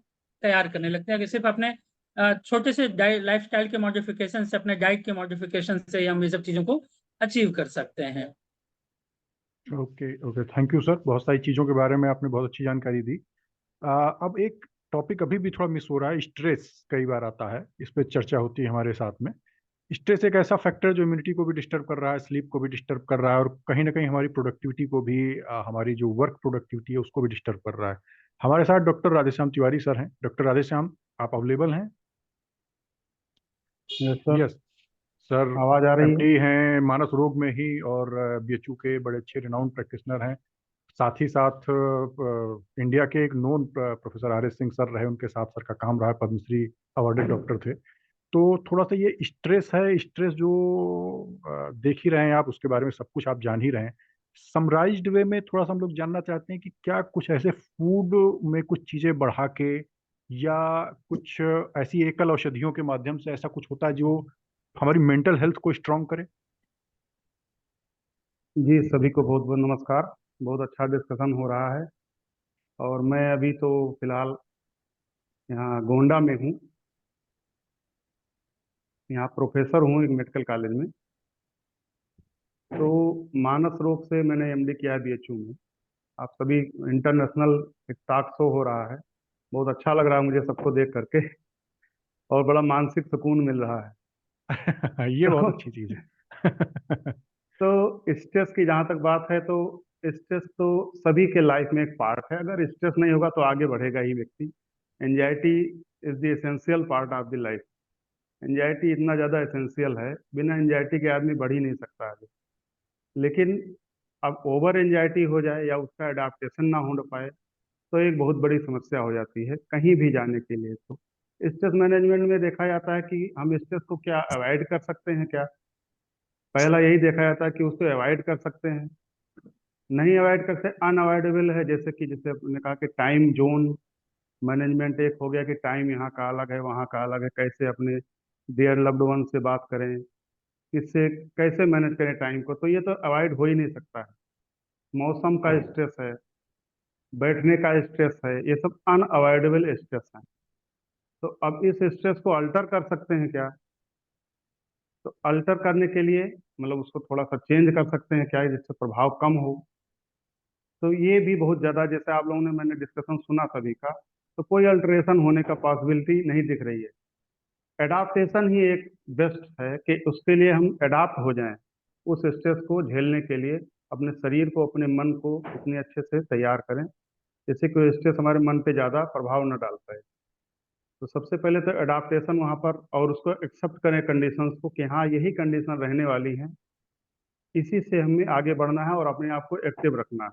तैयार करने लगती है कि सिर्फ अपने छोटे से लाइफस्टाइल के मॉडिफिकेशन से, अपने डाइट के मॉडिफिकेशन से हम ये सब चीज़ों को अचीव कर सकते हैं। Okay okay, thank you sir, बहुत सारी चीज़ों के बारे में आपने बहुत अच्छी जानकारी दी। अब एक टॉपिक अभी भी थोड़ा मिस हो रहा है, स्ट्रेस कई बार आता है, इस पर चर्चा होती है हमारे साथ में। स्ट्रेस एक ऐसा फैक्टर जो इम्यूनिटी को भी डिस्टर्ब कर रहा है, स्लीप को भी डिस्टर्ब कर रहा है और कहीं ना कहीं हमारी प्रोडक्टिविटी को भी, हमारी जो वर्क प्रोडक्टिविटी है उसको भी डिस्टर्ब कर रहा है। हमारे साथ डॉक्टर राधेश्याम तिवारी सर हैं। डॉक्टर राधेश्याम, आप अवेलेबल हैं? यस सर, यस सर, आवाज आ रही है? एमडी हैं मानस रोग में ही और बीएचयू के बड़े अच्छे रिनाउंड प्रैक्टिशनर हैं। साथ ही साथ इंडिया के एक known professor RS. Singh sir रहे, उनके साथ सर का काम रहा है, पद्मश्री अवार्डेड डॉक्टर थे। तो थोड़ा सा ये स्ट्रेस है, स्ट्रेस जो देख ही रहे हैं आप, उसके बारे में सब कुछ आप जान ही रहे हैं। समराइज्ड वे में थोड़ा सा हम लोग जानना चाहते हैं कि क्या कुछ ऐसे फूड में कुछ चीज़ें बढ़ा के या कुछ ऐसी एकल औषधियों के माध्यम से ऐसा कुछ होता है जो हमारी मेंटल हेल्थ को स्ट्रांग करे? जी, सभी को बहुत बहुत नमस्कार। बहुत अच्छा डिस्कशन हो रहा है और मैं अभी तो फिलहाल यहाँ गोंडा में हूँ। यहाँ प्रोफेसर हूँ एक मेडिकल कॉलेज में। तो मानस रोग से मैंने एमडी किया है बीएचयू में। आप सभी इंटरनेशनल एक टॉक शो हो रहा है, बहुत अच्छा लग रहा है मुझे सबको देख करके और बड़ा मानसिक सुकून मिल रहा है। ये बहुत तो अच्छी चीज़ है। तो स्ट्रेस की जहाँ तक बात है, तो स्ट्रेस तो सभी के लाइफ में एक पार्ट है। अगर स्ट्रेस नहीं होगा तो आगे बढ़ेगा ही व्यक्ति। Anxiety is the essential part of the life. Anxiety इतना ज़्यादा एसेंशियल है, बिना एंजाइटी के आदमी बढ़ ही नहीं सकता आगे। लेकिन अब ओवर एंजाइटी हो जाए या उसका अडाप्टेशन ना हो पाए तो एक बहुत बड़ी समस्या हो जाती है कहीं भी जाने के लिए। तो स्ट्रेस मैनेजमेंट में देखा जाता है कि हम स्ट्रेस को क्या अवॉइड कर सकते हैं क्या। पहला यही देखा जाता है कि उसको अवॉइड कर सकते हैं, नहीं अवॉइड करते, अनअवॉइडेबल है। जैसे आपने कहा कि टाइम जोन मैनेजमेंट एक हो गया कि टाइम यहाँ का अलग है, वहाँ का अलग है, कैसे अपने डियर लव्ड वन से बात करें, किससे कैसे मैनेज करें टाइम को, तो ये तो अवॉइड हो ही नहीं सकता है। मौसम का स्ट्रेस है, बैठने का स्ट्रेस है, ये सब अनअवॉइडेबल स्ट्रेस है। तो अब इस स्ट्रेस को अल्टर कर सकते हैं क्या। तो अल्टर करने के लिए मतलब उसको थोड़ा सा चेंज कर सकते हैं क्या, जिससे प्रभाव कम हो। तो ये भी बहुत ज़्यादा, जैसे आप लोगों ने, मैंने डिस्कशन सुना सभी का, तो कोई अल्टरेशन होने का पॉसिबिलिटी नहीं दिख रही है। एडाप्टेशन ही एक बेस्ट है कि उसके लिए हम एडाप्ट हो जाएं, उस स्ट्रेस को झेलने के लिए अपने शरीर को, अपने मन को उतने अच्छे से तैयार करें जैसे कि स्ट्रेस हमारे मन पे ज़्यादा प्रभाव न डाल पाए। तो सबसे पहले तो एडाप्टेशन वहाँ पर, और उसको एक्सेप्ट करें कंडीशंस को कि हाँ यही कंडीशन रहने वाली है, इसी से हमें आगे बढ़ना है और अपने आप को एक्टिव रखना है।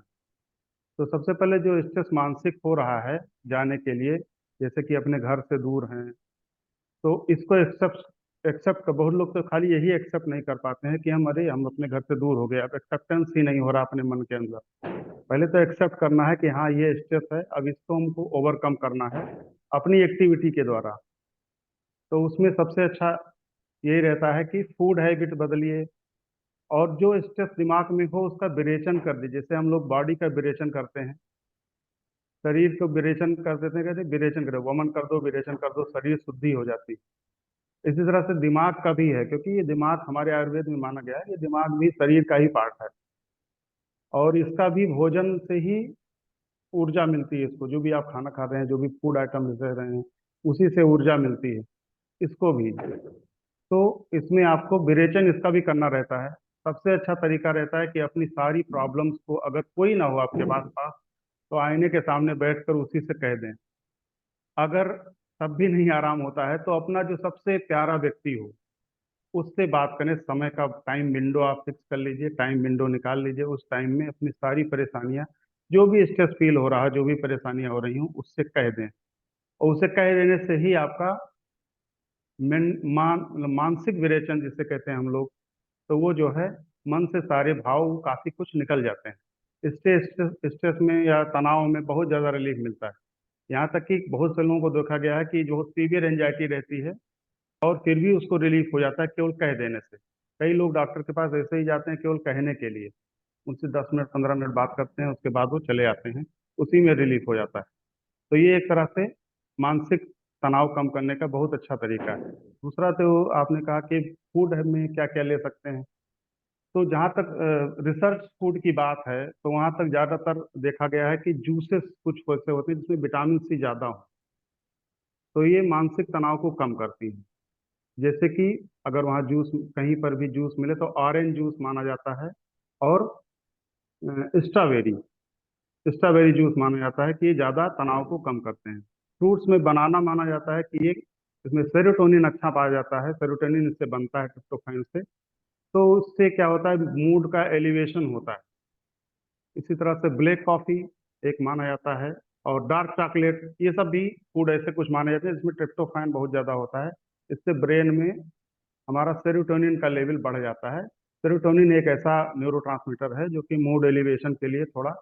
तो सबसे पहले जो स्ट्रेस मानसिक हो रहा है जाने के लिए, जैसे कि अपने घर से दूर हैं, तो इसको एक्सेप्ट एक्सेप्ट बहुत लोग तो खाली यही एक्सेप्ट नहीं कर पाते हैं कि हम अपने घर से दूर हो गए। अब एक्सेप्टेंस ही नहीं हो रहा अपने मन के अंदर। पहले तो एक्सेप्ट करना है कि हाँ ये स्ट्रेस है, अब इसको हमको ओवरकम करना है अपनी एक्टिविटी के द्वारा। तो उसमें सबसे अच्छा यही रहता है कि फूड हैबिट बदलिए, और जो स्ट्रेस दिमाग में हो उसका विरेचन कर दीजिए। जैसे हम लोग बॉडी का विरेचन करते हैं, शरीर को विरेचन कर देते हैं, कहते हैं विरेचन करो, वमन कर दो, विरेचन कर दो, शरीर शुद्धि हो जाती है। इसी तरह से दिमाग का भी है, क्योंकि ये दिमाग हमारे आयुर्वेद में माना गया है, ये दिमाग भी शरीर का ही पार्ट है और इसका भी भोजन से ही ऊर्जा मिलती है। इसको जो भी आप खाना खा रहे हैं, जो भी फूड आइटम ले रहे हैं, उसी से ऊर्जा मिलती है इसको भी। तो इसमें आपको विरेचन इसका भी करना रहता है। सबसे अच्छा तरीका रहता है कि अपनी सारी प्रॉब्लम्स को, अगर कोई ना हो आपके पास तो आईने के सामने बैठकर उसी से कह दें। अगर तब भी नहीं आराम होता है तो अपना जो सबसे प्यारा व्यक्ति हो, उससे बात करें, समय का टाइम विंडो आप फिक्स कर लीजिए, टाइम विंडो निकाल लीजिए, उस टाइम में अपनी सारी परेशानियां, जो भी स्ट्रेस फील हो रहा है, जो भी परेशानियां हो रही हूँ, उससे कह दें। और उसे कह देने से ही आपका मानसिक विरेचन जिसे कहते हैं हम लोग, तो वो जो है मन से सारे भाव काफी कुछ निकल जाते हैं। स्ट्रेस में या तनाव में बहुत ज्यादा रिलीफ मिलता है। यहाँ तक कि बहुत से लोगों को देखा गया है कि जो सीवियर एंजाइटी रहती है और फिर भी उसको रिलीफ हो जाता है केवल कह देने से। कई लोग डॉक्टर के पास ऐसे ही जाते हैं केवल कहने के लिए, उनसे 10 मिनट 15 मिनट बात करते हैं, उसके बाद वो चले आते हैं, उसी में रिलीफ हो जाता है। तो ये एक तरह से मानसिक तनाव कम करने का बहुत अच्छा तरीका है। दूसरा तो आपने कहा कि फूड में क्या क्या ले सकते हैं। तो जहाँ तक रिसर्च फूड की बात है, तो वहाँ तक ज़्यादातर देखा गया है कि जूसेस कुछ ऐसे होते हैं जिसमें विटामिन सी ज़्यादा हो, तो ये मानसिक तनाव को कम करती हैं। जैसे कि अगर वहाँ जूस, कहीं पर भी जूस मिले तो ऑरेंज जूस माना जाता है, और स्ट्रॉबेरी स्ट्रॉबेरी जूस माना जाता है कि ये ज़्यादा तनाव को कम करते हैं। फ्रूट्स में बनाना माना जाता है कि ये, इसमें सेरोटोनिन अच्छा पाया जाता है, सेरोटोनिन इससे बनता है ट्रिप्टोफैन से, तो उससे क्या होता है, मूड का एलिवेशन होता है। इसी तरह से ब्लैक कॉफ़ी एक माना जाता है, और डार्क चॉकलेट, ये सब भी फूड ऐसे कुछ माने जाते हैं जिसमें ट्रिप्टोफैन बहुत ज़्यादा होता है। इससे ब्रेन में हमारा सेरोटोनिन का लेवल बढ़ जाता है। सेरोटोनिन एक ऐसा न्यूरोट्रांसमीटर है जो कि मूड एलिवेशन के लिए थोड़ा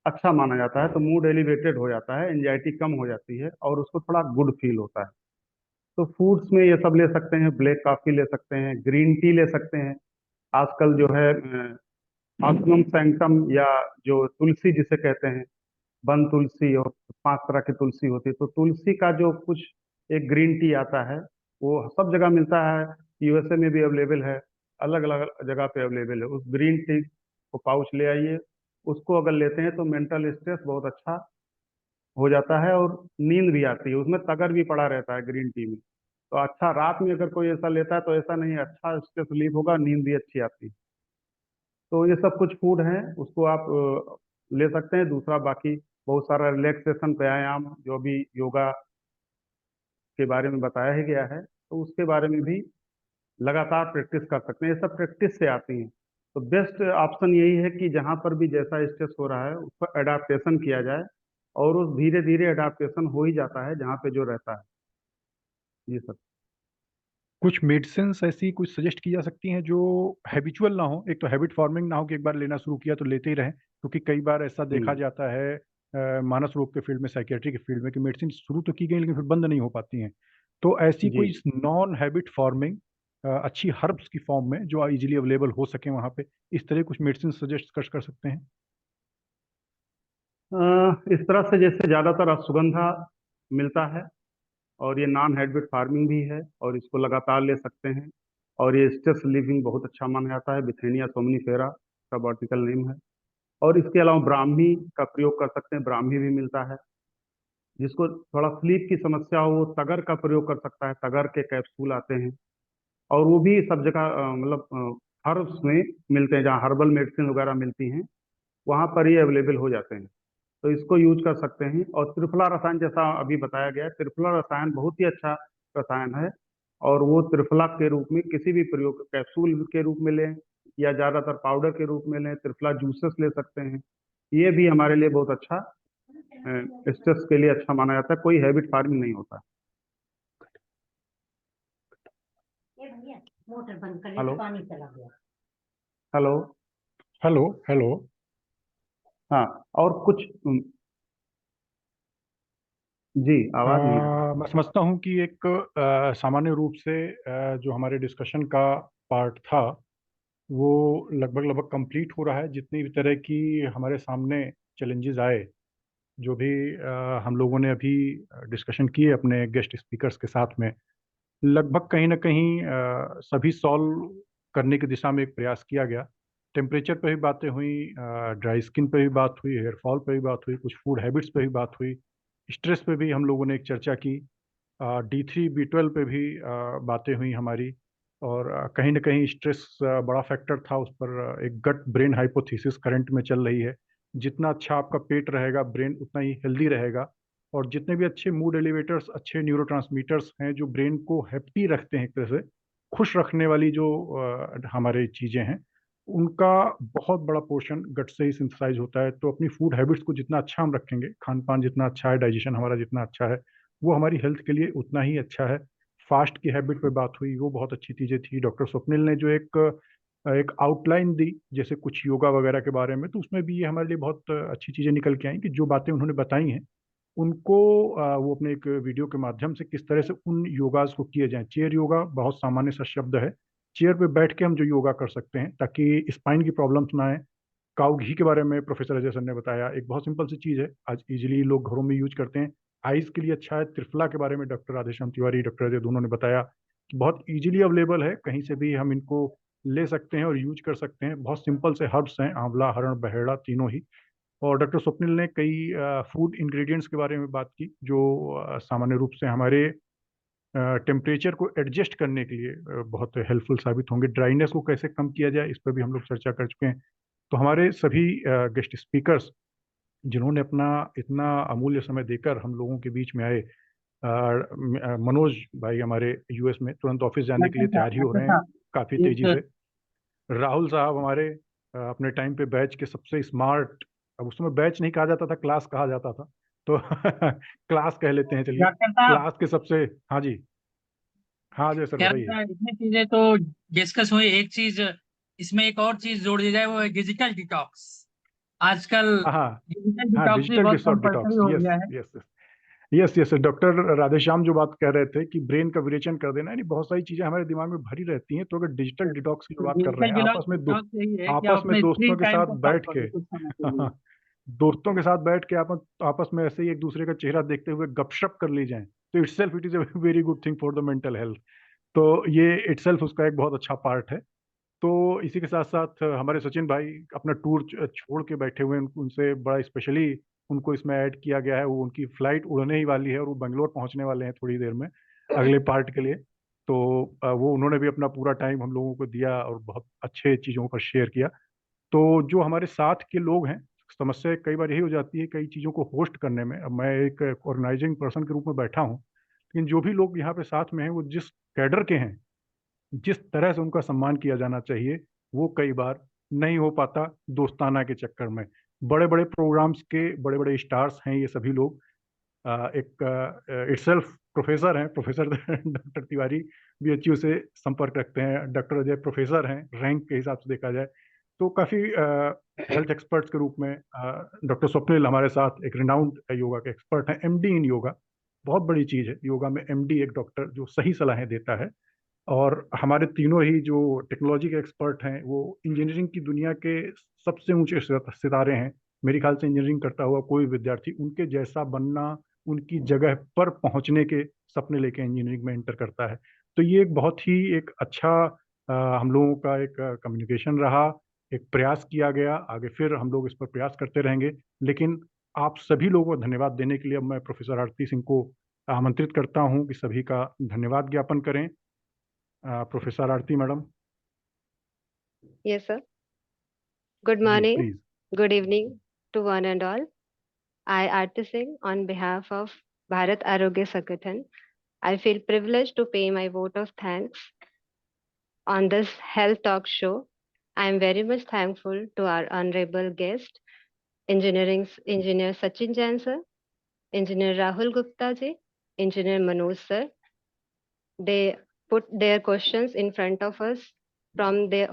अच्छा माना जाता है, तो मूड एलिवेटेड हो जाता है, एंजाइटी कम हो जाती है और उसको थोड़ा गुड फील होता है। तो फूड्स में ये सब ले सकते हैं, ब्लैक कॉफ़ी ले सकते हैं, ग्रीन टी ले सकते हैं। आजकल जो है ऑक्सिमम सैंक्टम, या जो तुलसी जिसे कहते हैं, वन तुलसी, और 5 तरह की तुलसी होती है, तो तुलसी का जो कुछ एक ग्रीन टी आता है, वो सब जगह मिलता है, यूएसए में भी अवेलेबल है, अलग अलग जगह पे अवेलेबल है। उस ग्रीन टी को पाउच ले आइए, उसको अगर लेते हैं तो मेंटल स्ट्रेस बहुत अच्छा हो जाता है, और नींद भी आती है। उसमें तगर भी पड़ा रहता है ग्रीन टी में, तो अच्छा रात में अगर कोई ऐसा लेता है तो ऐसा नहीं, अच्छा स्ट्रेस रिलीफ होगा, नींद भी अच्छी आती है। तो ये सब कुछ फूड हैं, उसको आप ले सकते हैं। दूसरा बाकी बहुत सारा रिलैक्सेशन व्यायाम जो भी योगा के बारे में बताया ही गया है, तो उसके बारे में भी लगातार प्रैक्टिस कर सकते हैं। ये सब प्रैक्टिस से आती हैं। तो बेस्ट ऑप्शन यही है कि जहाँ पर भी जैसा स्ट्रेस हो रहा है उस पर एडाप्टेशन किया जाए, और उस धीरे धीरे एडाप्टेशन हो ही जाता है जहाँ पे जो रहता है। जी सर। कुछ मेडिसिन्स ऐसी कुछ सजेस्ट की जा सकती हैं जो हैबिचुअल ना हो, एक तो हैबिट फॉर्मिंग ना हो कि एक बार लेना शुरू किया तो लेते ही रहें, क्योंकि कई बार ऐसा देखा जाता है मानस रोग के फील्ड में, साइकेट्री के फील्ड में, कि मेडिसिन शुरू तो की गई लेकिन फिर बंद नहीं हो पाती हैं। तो ऐसी जी। कोई नॉन हैबिट फॉर्मिंग अच्छी हर्ब्स की फॉर्म में जो इजीली अवेलेबल हो सके वहाँ पे, इस तरह कुछ मेडिसिन सजेस्ट कर सकते हैं। इस तरह से जैसे ज़्यादातर अश्वगंधा मिलता है, और ये नॉन हैबिट फार्मिंग भी है, और इसको लगातार ले सकते हैं, और ये स्ट्रेस रिलीविंग बहुत अच्छा माना जाता है। बिथेनिया सोमनीफेरा का बॉटिकल नेम है। और इसके अलावा ब्राह्मी का प्रयोग कर सकते हैं, ब्राह्मी भी मिलता है। जिसको थोड़ा स्लीप की समस्या हो वो तगर का प्रयोग कर सकता है, तगर के कैप्सूल आते हैं, और वो भी सब जगह मतलब हर्ब्स में मिलते हैं, जहाँ हर्बल मेडिसिन वगैरह मिलती हैं वहाँ पर ये अवेलेबल हो जाते हैं, तो इसको यूज कर सकते हैं। और त्रिफला रसायन, जैसा अभी बताया गया है, त्रिफला रसायन बहुत ही अच्छा रसायन है, और वो त्रिफला के रूप में किसी भी प्रयोग, कैप्सूल के रूप में लें या ज़्यादातर पाउडर के रूप में लें, त्रिफला जूसेस ले सकते हैं। ये भी हमारे लिए बहुत अच्छा, स्ट्रेस के लिए अच्छा माना जाता है, कोई हैबिट फार्मिंग नहीं होता। मोटर बंद कर, हेलो पानी चला गया। Hello hello hello. हाँ, और कुछ जी, आवाज़ नहीं आ रही। मैं समझता हूँ कि एक सामान्य रूप से जो हमारे डिस्कशन का पार्ट था वो लगभग लगभग कंप्लीट हो रहा है। जितनी भी तरह की हमारे सामने चैलेंजेस आए, जो भी हम लोगों ने अभी डिस्कशन किए अपने गेस्ट स्पीकर्स के साथ में, लगभग कहीं ना कहीं सभी सॉल्व करने की दिशा में एक प्रयास किया गया। टेम्परेचर पे भी बातें हुई, ड्राई स्किन पे भी बात हुई, हेयर फॉल पे भी बात हुई, कुछ फूड हैबिट्स पे भी बात हुई, स्ट्रेस पे भी हम लोगों ने एक चर्चा की, D3 B12 पे भी बातें हुई हमारी, और कहीं ना कहीं स्ट्रेस बड़ा फैक्टर था उस पर। एक गट ब्रेन हाइपोथेसिस करंट में चल रही है, जितना अच्छा आपका पेट रहेगा ब्रेन उतना ही हेल्दी रहेगा, और जितने भी अच्छे मूड एलिवेटर्स, अच्छे न्यूरोट्रांसमीटर्स हैं जो ब्रेन को हैप्पी रखते हैं एक तरह से, खुश रखने वाली जो हमारे चीज़ें हैं, उनका बहुत बड़ा पोर्शन गट से ही सिंथेसाइज होता है। तो अपनी फूड हैबिट्स को जितना अच्छा हम रखेंगे, खान पान जितना अच्छा है, डाइजेशन हमारा जितना अच्छा है, वो हमारी हेल्थ के लिए उतना ही अच्छा है। फास्ट की हैबिट पे बात हुई, वो बहुत अच्छी चीज़ें थी। डॉक्टर स्वप्निल ने जो एक आउटलाइन दी जैसे कुछ योगा वगैरह के बारे में, तो उसमें भी ये हमारे लिए बहुत अच्छी चीज़ें निकल के आई कि जो बातें उन्होंने बताई हैं उनको वो अपने एक वीडियो के माध्यम से किस तरह से उन योगास को किए जाएं। चेयर योगा बहुत सामान्य सा शब्द है। चेयर पे बैठ के हम जो योगा कर सकते हैं ताकि स्पाइन की प्रॉब्लम्स ना आए। काऊ घी के बारे में प्रोफेसर अजय सर ने बताया, एक बहुत सिंपल सी चीज़ है, आज इजीली लोग घरों में यूज करते हैं। आइज के लिए अच्छा है। त्रिफला के बारे में डॉक्टर राधेश्याम तिवारी, डॉक्टर अजय दोनों ने बताया कि बहुत इजीली अवेलेबल है, कहीं से भी हम इनको ले सकते हैं और यूज कर सकते हैं। बहुत सिंपल से हर्ब्स हैं, आंवला, हरण, बहेड़ा, तीनों ही। और डॉक्टर स्वप्निल ने कई फूड इंग्रेडिएंट्स के बारे में बात की जो सामान्य रूप से हमारे टेम्परेचर को एडजस्ट करने के लिए बहुत हेल्पफुल साबित होंगे। ड्राइनेस को कैसे कम किया जाए, इस पर भी हम लोग चर्चा कर चुके हैं। तो हमारे सभी गेस्ट स्पीकर्स जिन्होंने अपना इतना अमूल्य समय देकर हम लोगों के बीच में आए, मनोज भाई हमारे यूएस में तुरंत ऑफिस जाने के लिए तैयार ही हो रहे हैं काफ़ी तेजी से। राहुल साहब हमारे अपने टाइम पे बैच के सबसे स्मार्ट, अब उस समय बैच नहीं कहा जाता था, क्लास कहा जाता था, तो क्लास कह लेते हैं चलिए, डॉक्टर साहब, क्लास के सबसे। हाँ जी, हाँ जी सर क्या बताइए। होता है, इतनी चीजें तो डिस्कस हुई, एक चीज इसमें एक और चीज जोड़ दी जाए, वो है डिजिटल डिटॉक्स। आजकल हाँ हाँ डिजिटल हाँ, डिटॉक्स भी डिजिटल बहुत डिसऑर्डर कंपलसरी डिटॉक्स, हो यस गया है। Yes yes yes. Doctor Radheshyam जो बात कह रहे थे कि ब्रेन का विरेचन कर देना, यानी बहुत सारी चीजें हमारे दिमाग में भरी रहती हैं, तो अगर डिजिटल डिटॉक्स की तो बात कर रहे डिजिटल हैं आपस में डिटॉक्स यही है कि आप आपस में अपने दोस्तों स्क्रीन के टाइम साथ को कम बैठ के करो कुछ समय के लिए। दोस्तों के साथ बैठ के आप आपस में ऐसे ही एक दूसरे का चेहरा देखते हुए गपशप कर ली जाए, तो itself it is a very good thing for the mental health. तो ये इटसेल्फ उसका एक बहुत अच्छा पार्ट है। तो इसी के साथ साथ हमारे सचिन भाई अपना टूर छोड़ के बैठे हुए हैं, उनसे बड़ा स्पेशली उनको इसमें ऐड किया गया है। वो उनकी फ्लाइट उड़ने ही वाली है और वो बेंगलोर पहुंचने वाले हैं थोड़ी देर में अगले पार्ट के लिए। तो वो उन्होंने भी अपना पूरा टाइम हम लोगों को दिया और बहुत अच्छे चीज़ों पर शेयर किया। तो जो हमारे साथ के लोग हैं, समस्या कई बार यही हो जाती है कई चीज़ों को होस्ट करने में। अब मैं एक ऑर्गेनाइजिंग पर्सन के रूप में बैठा हूँ, लेकिन जो भी लोग यहाँ पे साथ में हैं वो जिस कैडर के हैं, जिस तरह से उनका सम्मान किया जाना चाहिए, वो कई बार नहीं हो पाता दोस्ताना के चक्कर में। बड़े बड़े प्रोग्राम्स के बड़े बड़े स्टार्स हैं ये सभी लोग। एक इटसेल्फ प्रोफेसर हैं, प्रोफेसर डॉक्टर तिवारी बीएचयू से संपर्क रखते हैं, डॉक्टर अजय प्रोफेसर हैं रैंक के हिसाब से देखा जाए। तो काफ़ी हेल्थ एक्सपर्ट्स के रूप में डॉक्टर स्वप्निल हमारे साथ एक रिनाउंड योगा के एक्सपर्ट हैं, एमडी इन योगा। बहुत बड़ी चीज़ है योगा में एमडी, एक डॉक्टर जो सही सलाहें देता है। और हमारे तीनों ही जो टेक्नोलॉजी के एक्सपर्ट हैं वो इंजीनियरिंग की दुनिया के सबसे ऊंचे सितारे हैं। मेरे ख्याल से इंजीनियरिंग करता हुआ कोई विद्यार्थी उनके जैसा बनना, उनकी जगह पर पहुंचने के सपने लेके इंजीनियरिंग में एंटर करता है। तो ये एक बहुत ही एक अच्छा हम लोगों का एक कम्युनिकेशन रहा, एक प्रयास किया गया। आगे फिर हम लोग इस पर प्रयास करते रहेंगे। लेकिन आप सभी लोगों को धन्यवाद देने के लिए अब मैं प्रोफेसर आरती सिंह को आमंत्रित करता हूं कि सभी का धन्यवाद ज्ञापन करें। Professor Aarti madam, Yes, sir. Good ji morning, please. good evening to one and all. I, Aarti Singh, on behalf of Bharat Arogya Sangathan, I feel privileged to pay my vote of thanks on this health talk show. I am very much thankful to our honorable guest, engineer Sachin Jain sir, engineer Rahul Gupta ji, engineer Manoj sir. They put their questions in front of us from their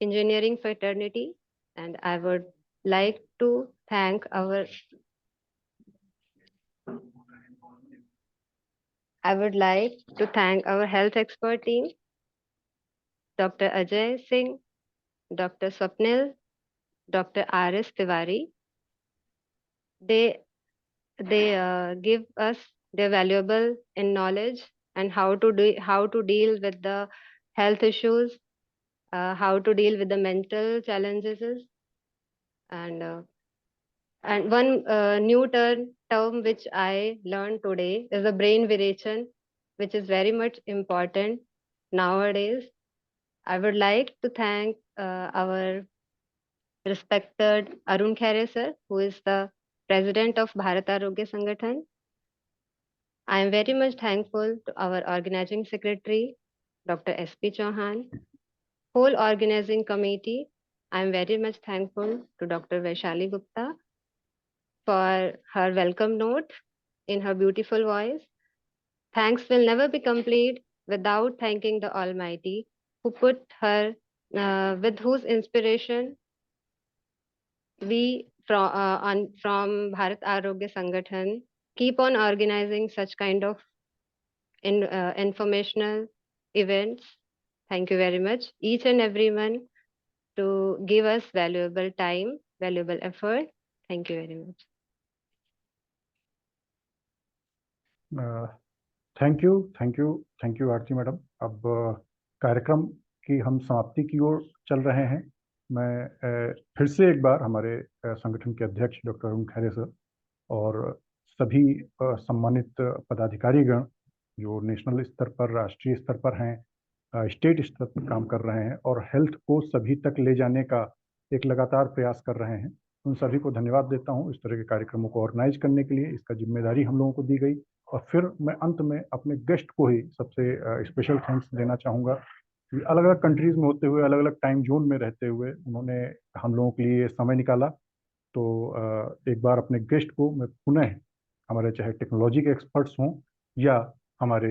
engineering fraternity, and I would like to thank our health expert team, Dr. Ajay Singh, Dr. Swapnil, Dr. R.S. Tiwari. They give us their valuable in knowledge and how to deal with the health issues, how to deal with the mental challenges, and one new term which I learned today is the brain variation, which is very much important nowadays. I would like to thank our respected Arun Khere sir, who is the president of Bharat Arogya Sangathan. I am very much thankful to our organizing secretary, Dr. S.P. Chauhan, whole organizing committee. I am very much thankful to Dr. Vaishali Gupta for her welcome note in her beautiful voice. Thanks will never be complete without thanking the Almighty who put her, with whose inspiration we from Bharat Arogya Sangathan keep on organizing such kind of informational events. Thank you very much, each and everyone, to give us valuable time, valuable effort. Thank you very much. Thank you Aarti madam. अब कार्यक्रम की हम समाप्ति की ओर चल रहे हैं। मैं फिर से एक बार हमारे संगठन के अध्यक्ष डॉक्टर अरुण खैरे सर और सभी सम्मानित पदाधिकारीगण जो नेशनल स्तर पर, राष्ट्रीय स्तर पर हैं, स्टेट स्तर पर काम कर रहे हैं और हेल्थ को सभी तक ले जाने का एक लगातार प्रयास कर रहे हैं, उन सभी को धन्यवाद देता हूं इस तरह के कार्यक्रमों को ऑर्गेनाइज करने के लिए। इसका जिम्मेदारी हम लोगों को दी गई और फिर मैं अंत में अपने गेस्ट को ही सबसे स्पेशल थैंक्स देना चाहूँगा कि अलग अलग कंट्रीज़ में होते हुए, अलग अलग टाइम जोन में रहते हुए उन्होंने हम लोगों के लिए समय निकाला। तो एक बार अपने गेस्ट को मैं पुनः, हमारे चाहे टेक्नोलॉजी के एक्सपर्ट्स हों या हमारे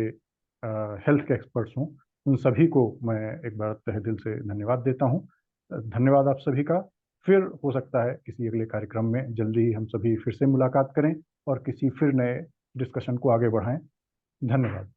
हेल्थ के एक्सपर्ट्स हों, उन सभी को मैं एक बार तहे दिल से धन्यवाद देता हूं। धन्यवाद आप सभी का। फिर हो सकता है किसी अगले कार्यक्रम में जल्दी ही हम सभी फिर से मुलाकात करें और किसी फिर नए डिस्कशन को आगे बढ़ाएं। धन्यवाद।